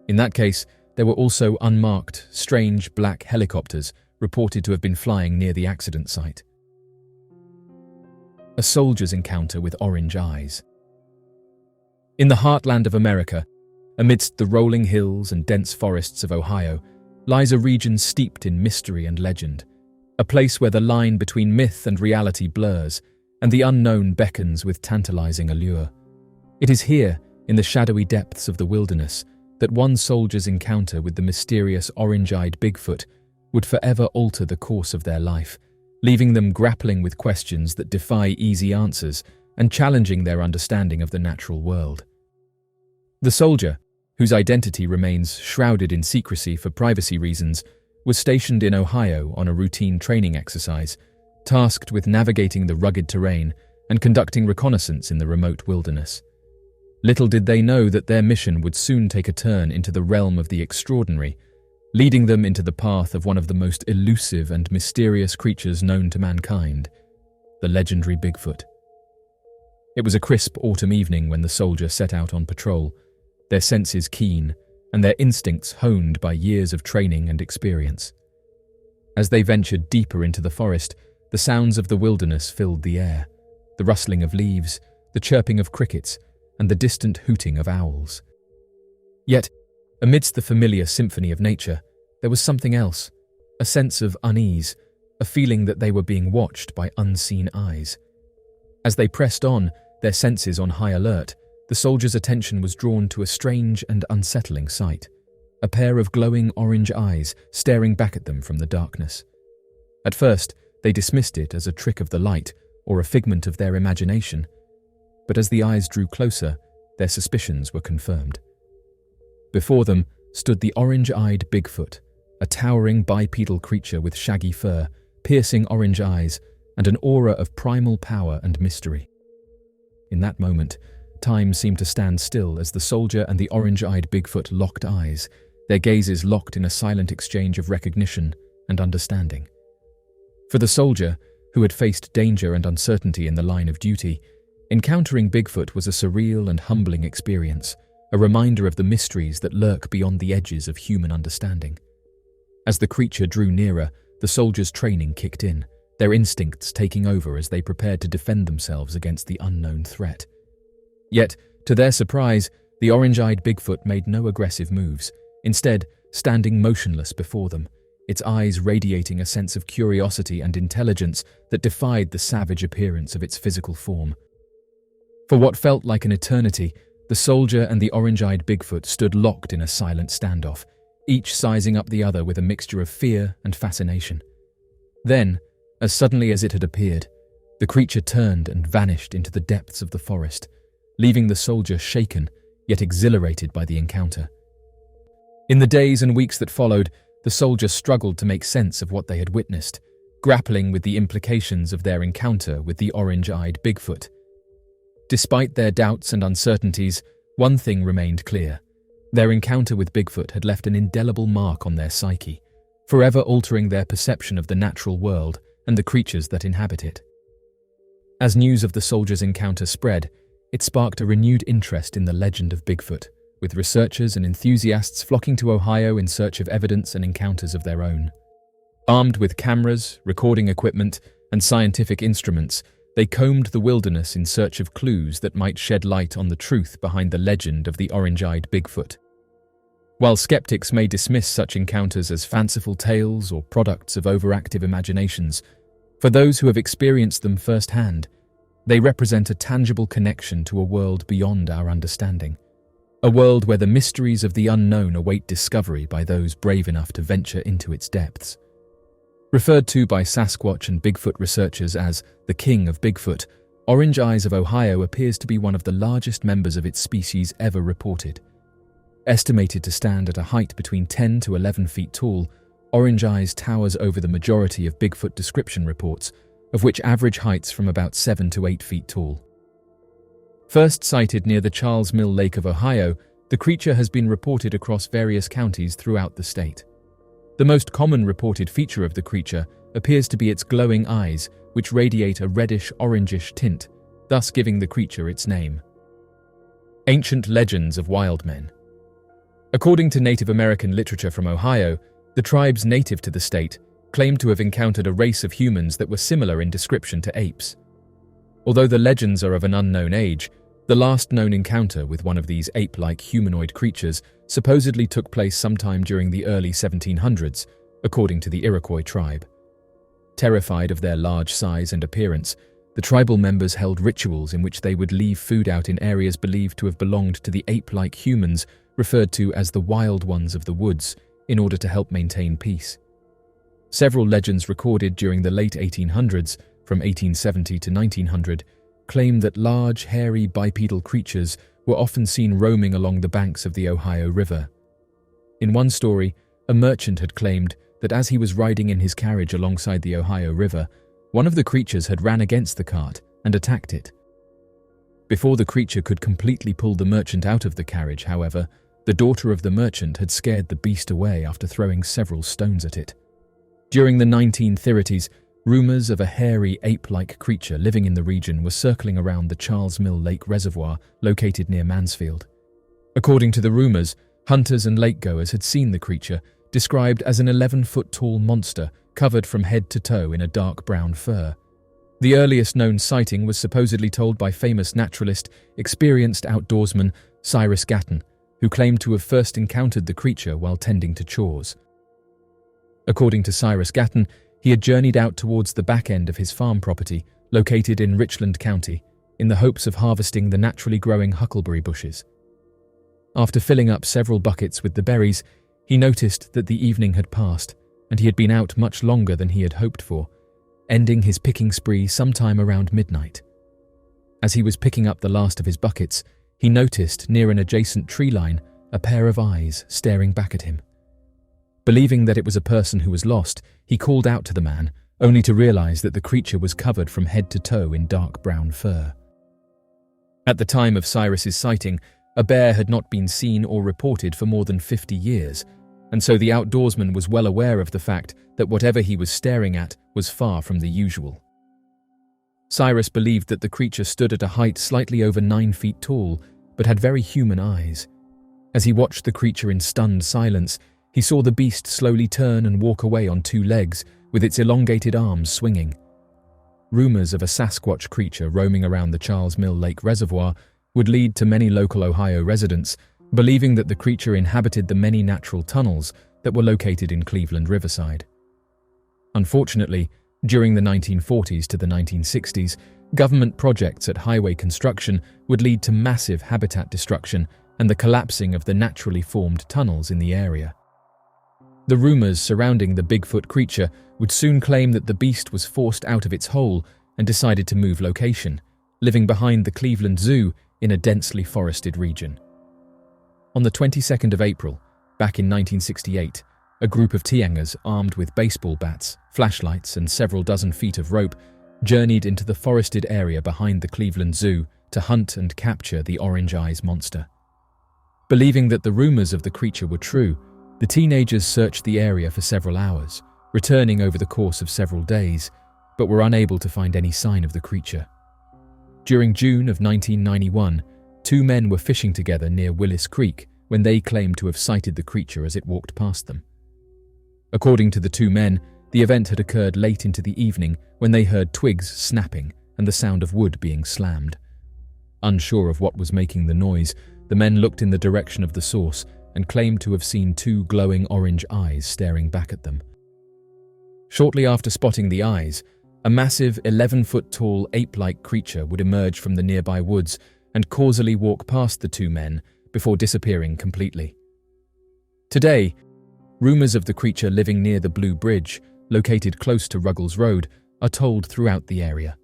In that case, there were also unmarked, strange black helicopters reported to have been flying near the accident site. A soldier's encounter with orange eyes. In the heartland of America, amidst the rolling hills and dense forests of Ohio, lies a region steeped in mystery and legend, a place where the line between myth and reality blurs, and the unknown beckons with tantalizing allure. It is here, in the shadowy depths of the wilderness, that one soldier's encounter with the mysterious orange-eyed Bigfoot would forever alter the course of their life, leaving them grappling with questions that defy easy answers and challenging their understanding of the natural world. The soldier, whose identity remains shrouded in secrecy for privacy reasons, was stationed in Ohio on a routine training exercise, tasked with navigating the rugged terrain and conducting reconnaissance in the remote wilderness. Little did they know that their mission would soon take a turn into the realm of the extraordinary, leading them into the path of one of the most elusive and mysterious creatures known to mankind, the legendary Bigfoot. It was a crisp autumn evening when the soldier set out on patrol, their senses keen and their instincts honed by years of training and experience. As they ventured deeper into the forest, the sounds of the wilderness filled the air, the rustling of leaves, the chirping of crickets, and the distant hooting of owls. Yet, amidst the familiar symphony of nature, there was something else, a sense of unease, a feeling that they were being watched by unseen eyes. As they pressed on, their senses on high alert, the soldier's attention was drawn to a strange and unsettling sight, a pair of glowing orange eyes staring back at them from the darkness. At first, they dismissed it as a trick of the light or a figment of their imagination, but as the eyes drew closer, their suspicions were confirmed. Before them stood the orange-eyed Bigfoot, a towering bipedal creature with shaggy fur, piercing orange eyes, and an aura of primal power and mystery. In that moment, time seemed to stand still as the soldier and the orange-eyed Bigfoot locked eyes, their gazes locked in a silent exchange of recognition and understanding. For the soldier, who had faced danger and uncertainty in the line of duty, encountering Bigfoot was a surreal and humbling experience, a reminder of the mysteries that lurk beyond the edges of human understanding. As the creature drew nearer, the soldiers' training kicked in, their instincts taking over as they prepared to defend themselves against the unknown threat. Yet, to their surprise, the orange-eyed Bigfoot made no aggressive moves, instead standing motionless before them, its eyes radiating a sense of curiosity and intelligence that defied the savage appearance of its physical form. For what felt like an eternity, the soldier and the orange-eyed Bigfoot stood locked in a silent standoff, each sizing up the other with a mixture of fear and fascination. Then, as suddenly as it had appeared, the creature turned and vanished into the depths of the forest, leaving the soldier shaken, yet exhilarated by the encounter. In the days and weeks that followed, the soldier struggled to make sense of what they had witnessed, grappling with the implications of their encounter with the orange-eyed Bigfoot. Despite their doubts and uncertainties, one thing remained clear. Their encounter with Bigfoot had left an indelible mark on their psyche, forever altering their perception of the natural world and the creatures that inhabit it. As news of the soldier's encounter spread, it sparked a renewed interest in the legend of Bigfoot, with researchers and enthusiasts flocking to Ohio in search of evidence and encounters of their own. Armed with cameras, recording equipment, and scientific instruments, they combed the wilderness in search of clues that might shed light on the truth behind the legend of the orange-eyed Bigfoot. While skeptics may dismiss such encounters as fanciful tales or products of overactive imaginations, for those who have experienced them firsthand, they represent a tangible connection to a world beyond our understanding, a world where the mysteries of the unknown await discovery by those brave enough to venture into its depths. Referred to by Sasquatch and Bigfoot researchers as the King of Bigfoot, Orange Eyes of Ohio appears to be one of the largest members of its species ever reported. Estimated to stand at a height between 10 to 11 feet tall, Orange Eyes towers over the majority of Bigfoot description reports, of which average heights from about 7 to 8 feet tall. First sighted near the Charles Mill Lake of Ohio, the creature has been reported across various counties throughout the state. The most common reported feature of the creature appears to be its glowing eyes, which radiate a reddish-orangish tint, thus giving the creature its name. Ancient legends of wild men. According to Native American literature from Ohio, the tribes native to the state claimed to have encountered a race of humans that were similar in description to apes. Although the legends are of an unknown age, the last known encounter with one of these ape-like humanoid creatures supposedly took place sometime during the early 1700s, according to the Iroquois tribe. Terrified of their large size and appearance, the tribal members held rituals in which they would leave food out in areas believed to have belonged to the ape-like humans referred to as the wild ones of the woods, in order to help maintain peace. Several legends recorded during the late 1800s, from 1870 to 1900, claim that large, hairy, bipedal creatures were often seen roaming along the banks of the Ohio River. In one story, a merchant had claimed that as he was riding in his carriage alongside the Ohio River, one of the creatures had ran against the cart and attacked it. Before the creature could completely pull the merchant out of the carriage, however, the daughter of the merchant had scared the beast away after throwing several stones at it. During the 1930s, rumors of a hairy, ape-like creature living in the region were circling around the Charles Mill Lake Reservoir located near Mansfield. According to the rumors, hunters and lakegoers had seen the creature, described as an 11-foot-tall monster covered from head to toe in a dark brown fur. The earliest known sighting was supposedly told by famous naturalist, experienced outdoorsman Cyrus Gatton, who claimed to have first encountered the creature while tending to chores. According to Cyrus Gatton, he had journeyed out towards the back end of his farm property, located in Richland County, in the hopes of harvesting the naturally growing huckleberry bushes. After filling up several buckets with the berries, he noticed that the evening had passed, and he had been out much longer than he had hoped for, ending his picking spree sometime around midnight. As he was picking up the last of his buckets, he noticed near an adjacent tree line a pair of eyes staring back at him. Believing that it was a person who was lost, he called out to the man, only to realize that the creature was covered from head to toe in dark brown fur. At the time of Cyrus's sighting, a bear had not been seen or reported for more than 50 years, and so the outdoorsman was well aware of the fact that whatever he was staring at was far from the usual. Cyrus believed that the creature stood at a height slightly over 9 feet tall, but had very human eyes. As he watched the creature in stunned silence, he saw the beast slowly turn and walk away on 2 legs, with its elongated arms swinging. Rumors of a Sasquatch creature roaming around the Charles Mill Lake Reservoir would lead to many local Ohio residents believing that the creature inhabited the many natural tunnels that were located in Cleveland Riverside. Unfortunately, during the 1940s to the 1960s, government projects at highway construction would lead to massive habitat destruction and the collapsing of the naturally formed tunnels in the area. The rumors surrounding the Bigfoot creature would soon claim that the beast was forced out of its hole and decided to move location, living behind the Cleveland Zoo in a densely forested region. On the 22nd of April, back in 1968, a group of Tiangers armed with baseball bats, flashlights, and several dozen feet of rope journeyed into the forested area behind the Cleveland Zoo to hunt and capture the Orange Eyes monster. Believing that the rumors of the creature were true, the teenagers searched the area for several hours, returning over the course of several days, but were unable to find any sign of the creature. During June of 1991, 2 men were fishing together near Willis Creek when they claimed to have sighted the creature as it walked past them. According to the 2 men, the event had occurred late into the evening when they heard twigs snapping and the sound of wood being slammed. Unsure of what was making the noise, the men looked in the direction of the source and claimed to have seen 2 glowing orange eyes staring back at them. Shortly after spotting the eyes, a massive 11-foot-tall ape-like creature would emerge from the nearby woods and causally walk past the 2 men before disappearing completely. Today, rumors of the creature living near the Blue Bridge, located close to Ruggles Road, are told throughout the area.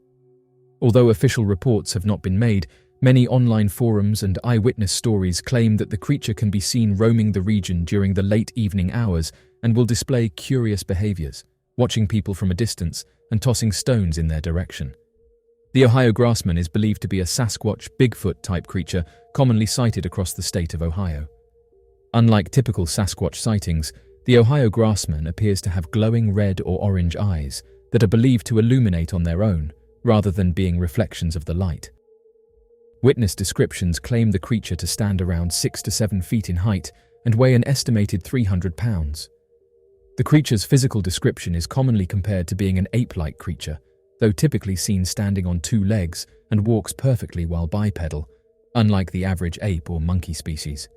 Although official reports have not been made, many online forums and eyewitness stories claim that the creature can be seen roaming the region during the late evening hours and will display curious behaviors, watching people from a distance and tossing stones in their direction. The Ohio grassman is believed to be a Sasquatch Bigfoot-type creature commonly sighted across the state of Ohio. Unlike typical Sasquatch sightings, the Ohio grassman appears to have glowing red or orange eyes that are believed to illuminate on their own, rather than being reflections of the light. Witness descriptions claim the creature to stand around 6 to 7 feet in height and weigh an estimated 300 pounds. The creature's physical description is commonly compared to being an ape-like creature, though typically seen standing on two legs and walks perfectly while bipedal, unlike the average ape or monkey species.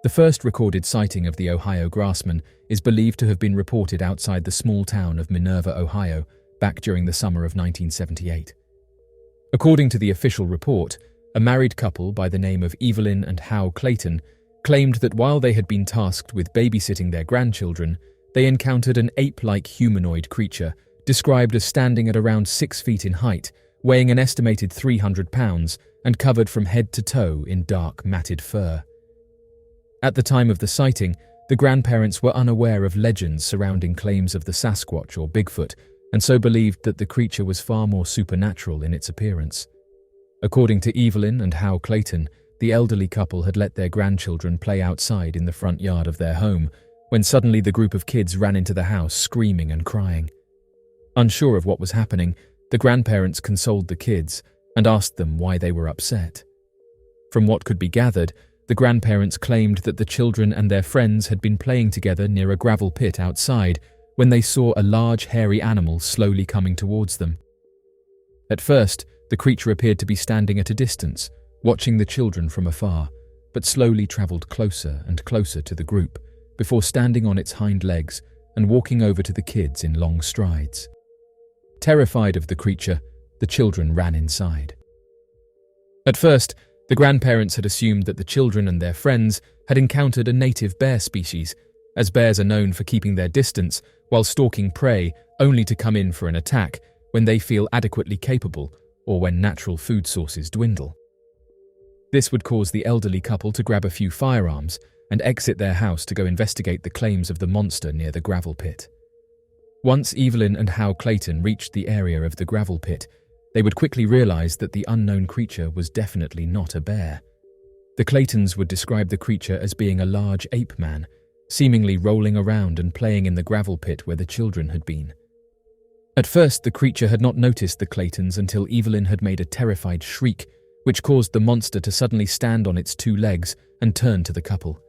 The first recorded sighting of the Ohio grassman is believed to have been reported outside the small town of Minerva, Ohio, back during the summer of 1978. According to the official report, a married couple by the name of Evelyn and Hal Clayton claimed that while they had been tasked with babysitting their grandchildren, they encountered an ape-like humanoid creature described as standing at around 6 feet in height, weighing an estimated 300 pounds and covered from head to toe in dark, matted fur. At the time of the sighting, the grandparents were unaware of legends surrounding claims of the Sasquatch or Bigfoot, and so believed that the creature was far more supernatural in its appearance. According to Evelyn and Hal Clayton, the elderly couple had let their grandchildren play outside in the front yard of their home, when suddenly the group of kids ran into the house screaming and crying. Unsure of what was happening, the grandparents consoled the kids and asked them why they were upset. From what could be gathered, the grandparents claimed that the children and their friends had been playing together near a gravel pit outside when they saw a large hairy animal slowly coming towards them. At first, the creature appeared to be standing at a distance, watching the children from afar, but slowly travelled closer and closer to the group, before standing on its hind legs and walking over to the kids in long strides. Terrified of the creature, the children ran inside. At first, the grandparents had assumed that the children and their friends had encountered a native bear species, as bears are known for keeping their distance while stalking prey only to come in for an attack when they feel adequately capable or when natural food sources dwindle. This would cause the elderly couple to grab a few firearms and exit their house to go investigate the claims of the monster near the gravel pit. Once Evelyn and Hal Clayton reached the area of the gravel pit, they would quickly realize that the unknown creature was definitely not a bear. The Claytons would describe the creature as being a large ape man, seemingly rolling around and playing in the gravel pit where the children had been. At first, the creature had not noticed the Claytons until Evelyn had made a terrified shriek, which caused the monster to suddenly stand on its two legs and turn to the couple.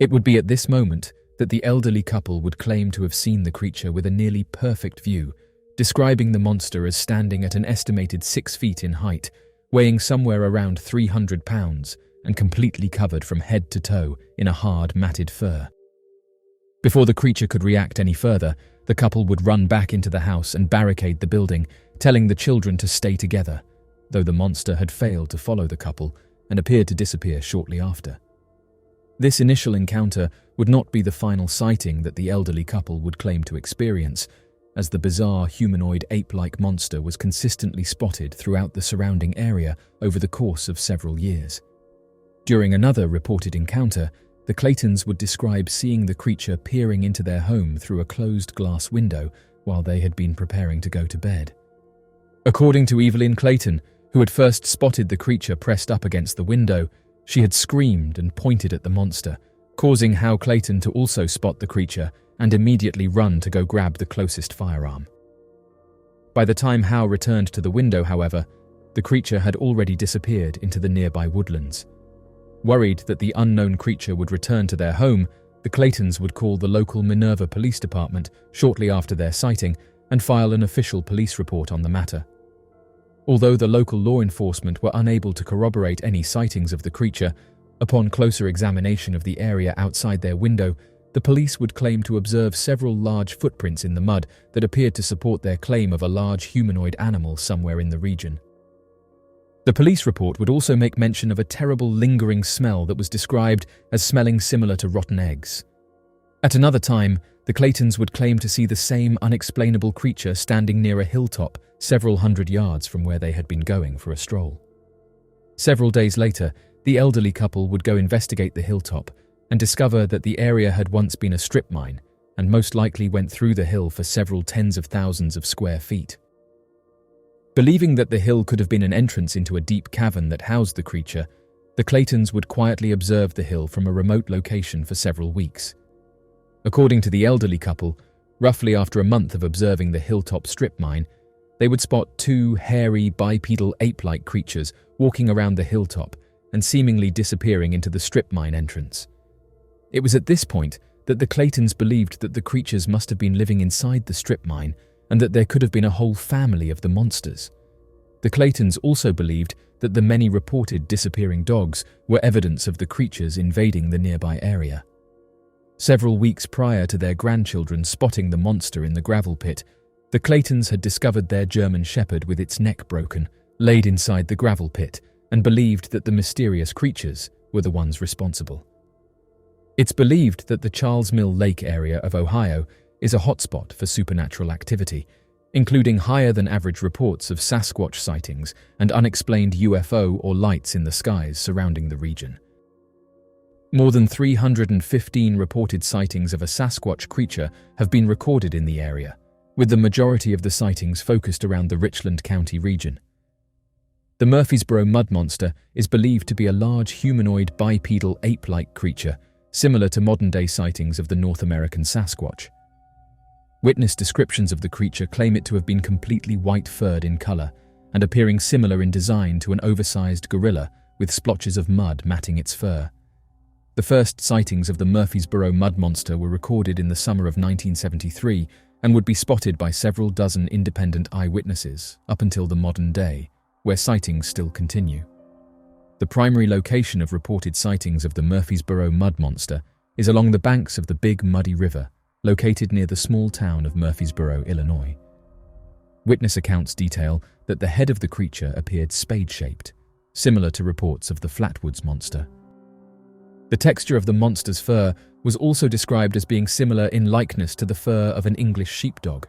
It would be at this moment that the elderly couple would claim to have seen the creature with a nearly perfect view, describing the monster as standing at an estimated 6 feet in height, weighing somewhere around 300 pounds and completely covered from head to toe in a hard, matted fur. Before the creature could react any further, the couple would run back into the house and barricade the building, telling the children to stay together, though the monster had failed to follow the couple and appeared to disappear shortly after. This initial encounter would not be the final sighting that the elderly couple would claim to experience, as the bizarre humanoid ape-like monster was consistently spotted throughout the surrounding area over the course of several years. During another reported encounter, the Claytons would describe seeing the creature peering into their home through a closed glass window while they had been preparing to go to bed. According to Evelyn Clayton, who had first spotted the creature pressed up against the window, she had screamed and pointed at the monster, causing Hal Clayton to also spot the creature and immediately run to go grab the closest firearm. By the time Hal returned to the window, however, the creature had already disappeared into the nearby woodlands. Worried that the unknown creature would return to their home, the Claytons would call the local Minerva Police Department shortly after their sighting and file an official police report on the matter. Although the local law enforcement were unable to corroborate any sightings of the creature, upon closer examination of the area outside their window, the police would claim to observe several large footprints in the mud that appeared to support their claim of a large humanoid animal somewhere in the region. The police report would also make mention of a terrible lingering smell that was described as smelling similar to rotten eggs. At another time, the Claytons would claim to see the same unexplainable creature standing near a hilltop several hundred yards from where they had been going for a stroll. Several days later, the elderly couple would go investigate the hilltop and discover that the area had once been a strip mine and most likely went through the hill for several tens of thousands of square feet. Believing that the hill could have been an entrance into a deep cavern that housed the creature, the Claytons would quietly observe the hill from a remote location for several weeks. According to the elderly couple, roughly after a month of observing the hilltop strip mine, they would spot two hairy, bipedal ape-like creatures walking around the hilltop and seemingly disappearing into the strip mine entrance. It was at this point that the Claytons believed that the creatures must have been living inside the strip mine and that there could have been a whole family of the monsters. The Claytons also believed that the many reported disappearing dogs were evidence of the creatures invading the nearby area. Several weeks prior to their grandchildren spotting the monster in the gravel pit, the Claytons had discovered their German shepherd with its neck broken, laid inside the gravel pit, and believed that the mysterious creatures were the ones responsible. It's believed that the Charles Mill Lake area of Ohio is a hotspot for supernatural activity, including higher-than-average reports of Sasquatch sightings and unexplained UFO or lights in the skies surrounding the region. More than 315 reported sightings of a Sasquatch creature have been recorded in the area, with the majority of the sightings focused around the Richland County region. The Murfreesboro Mud Monster is believed to be a large humanoid bipedal ape-like creature, similar to modern-day sightings of the North American Sasquatch. Witness descriptions of the creature claim it to have been completely white-furred in color and appearing similar in design to an oversized gorilla with splotches of mud matting its fur. The first sightings of the Murfreesboro Mud Monster were recorded in the summer of 1973 and would be spotted by several dozen independent eyewitnesses up until the modern day, where sightings still continue. The primary location of reported sightings of the Murfreesboro Mud Monster is along the banks of the Big Muddy River, located near the small town of Murfreesboro, Illinois. Witness accounts detail that the head of the creature appeared spade-shaped, similar to reports of the Flatwoods Monster. The texture of the monster's fur was also described as being similar in likeness to the fur of an English sheepdog.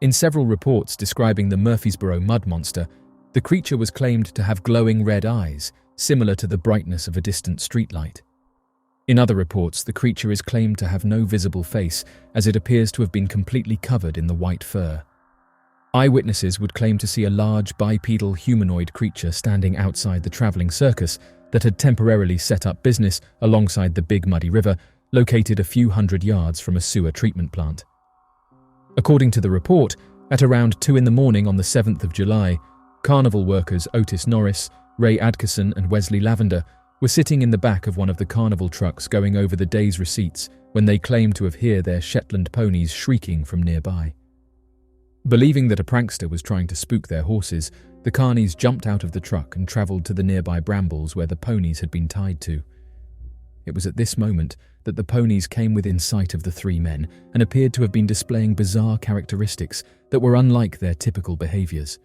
In several reports describing the Murfreesboro Mud Monster, the creature was claimed to have glowing red eyes, similar to the brightness of a distant streetlight. In other reports, the creature is claimed to have no visible face, as it appears to have been completely covered in the white fur. Eyewitnesses would claim to see a large bipedal humanoid creature standing outside the traveling circus that had temporarily set up business alongside the Big Muddy River, located a few hundred yards from a sewer treatment plant. According to the report, at around 2 a.m. on the 7th of July, carnival workers Otis Norris, Ray Adkisson and Wesley Lavender were sitting in the back of one of the carnival trucks going over the day's receipts when they claimed to have heard their Shetland ponies shrieking from nearby. Believing that a prankster was trying to spook their horses, the carnies jumped out of the truck and travelled to the nearby brambles where the ponies had been tied to. It was at this moment that the ponies came within sight of the 3 men and appeared to have been displaying bizarre characteristics that were unlike their typical behaviours.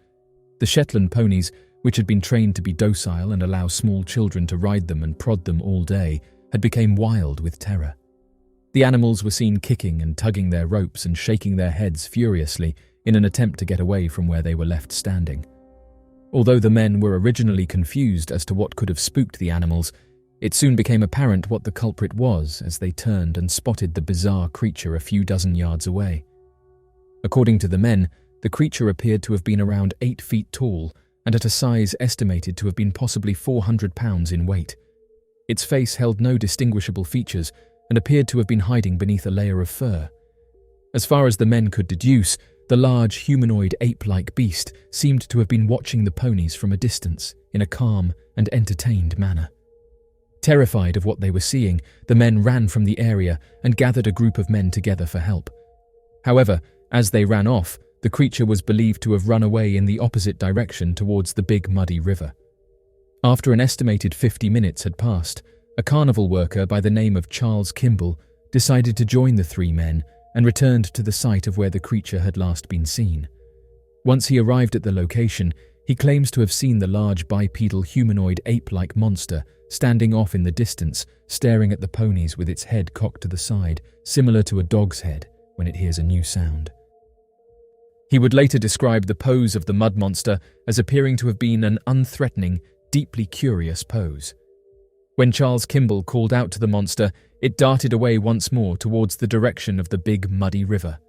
The Shetland ponies, which had been trained to be docile and allow small children to ride them and prod them all day, had become wild with terror. The animals were seen kicking and tugging their ropes and shaking their heads furiously in an attempt to get away from where they were left standing. Although the men were originally confused as to what could have spooked the animals, it soon became apparent what the culprit was as they turned and spotted the bizarre creature a few dozen yards away. According to the men, the creature appeared to have been around 8 feet tall and at a size estimated to have been possibly 400 pounds in weight. Its face held no distinguishable features and appeared to have been hiding beneath a layer of fur. As far as the men could deduce, the large humanoid ape-like beast seemed to have been watching the ponies from a distance in a calm and entertained manner. Terrified of what they were seeing, the men ran from the area and gathered a group of men together for help. However, as they ran off, the creature was believed to have run away in the opposite direction towards the Big Muddy River. After an estimated 50 minutes had passed, a carnival worker by the name of Charles Kimball decided to join the 3 men and returned to the site of where the creature had last been seen. Once he arrived at the location, he claims to have seen the large bipedal humanoid ape-like monster standing off in the distance, staring at the ponies with its head cocked to the side, similar to a dog's head when it hears a new sound. He would later describe the pose of the mud monster as appearing to have been an unthreatening, deeply curious pose. When Charles Kimball called out to the monster, it darted away once more towards the direction of the Big Muddy River.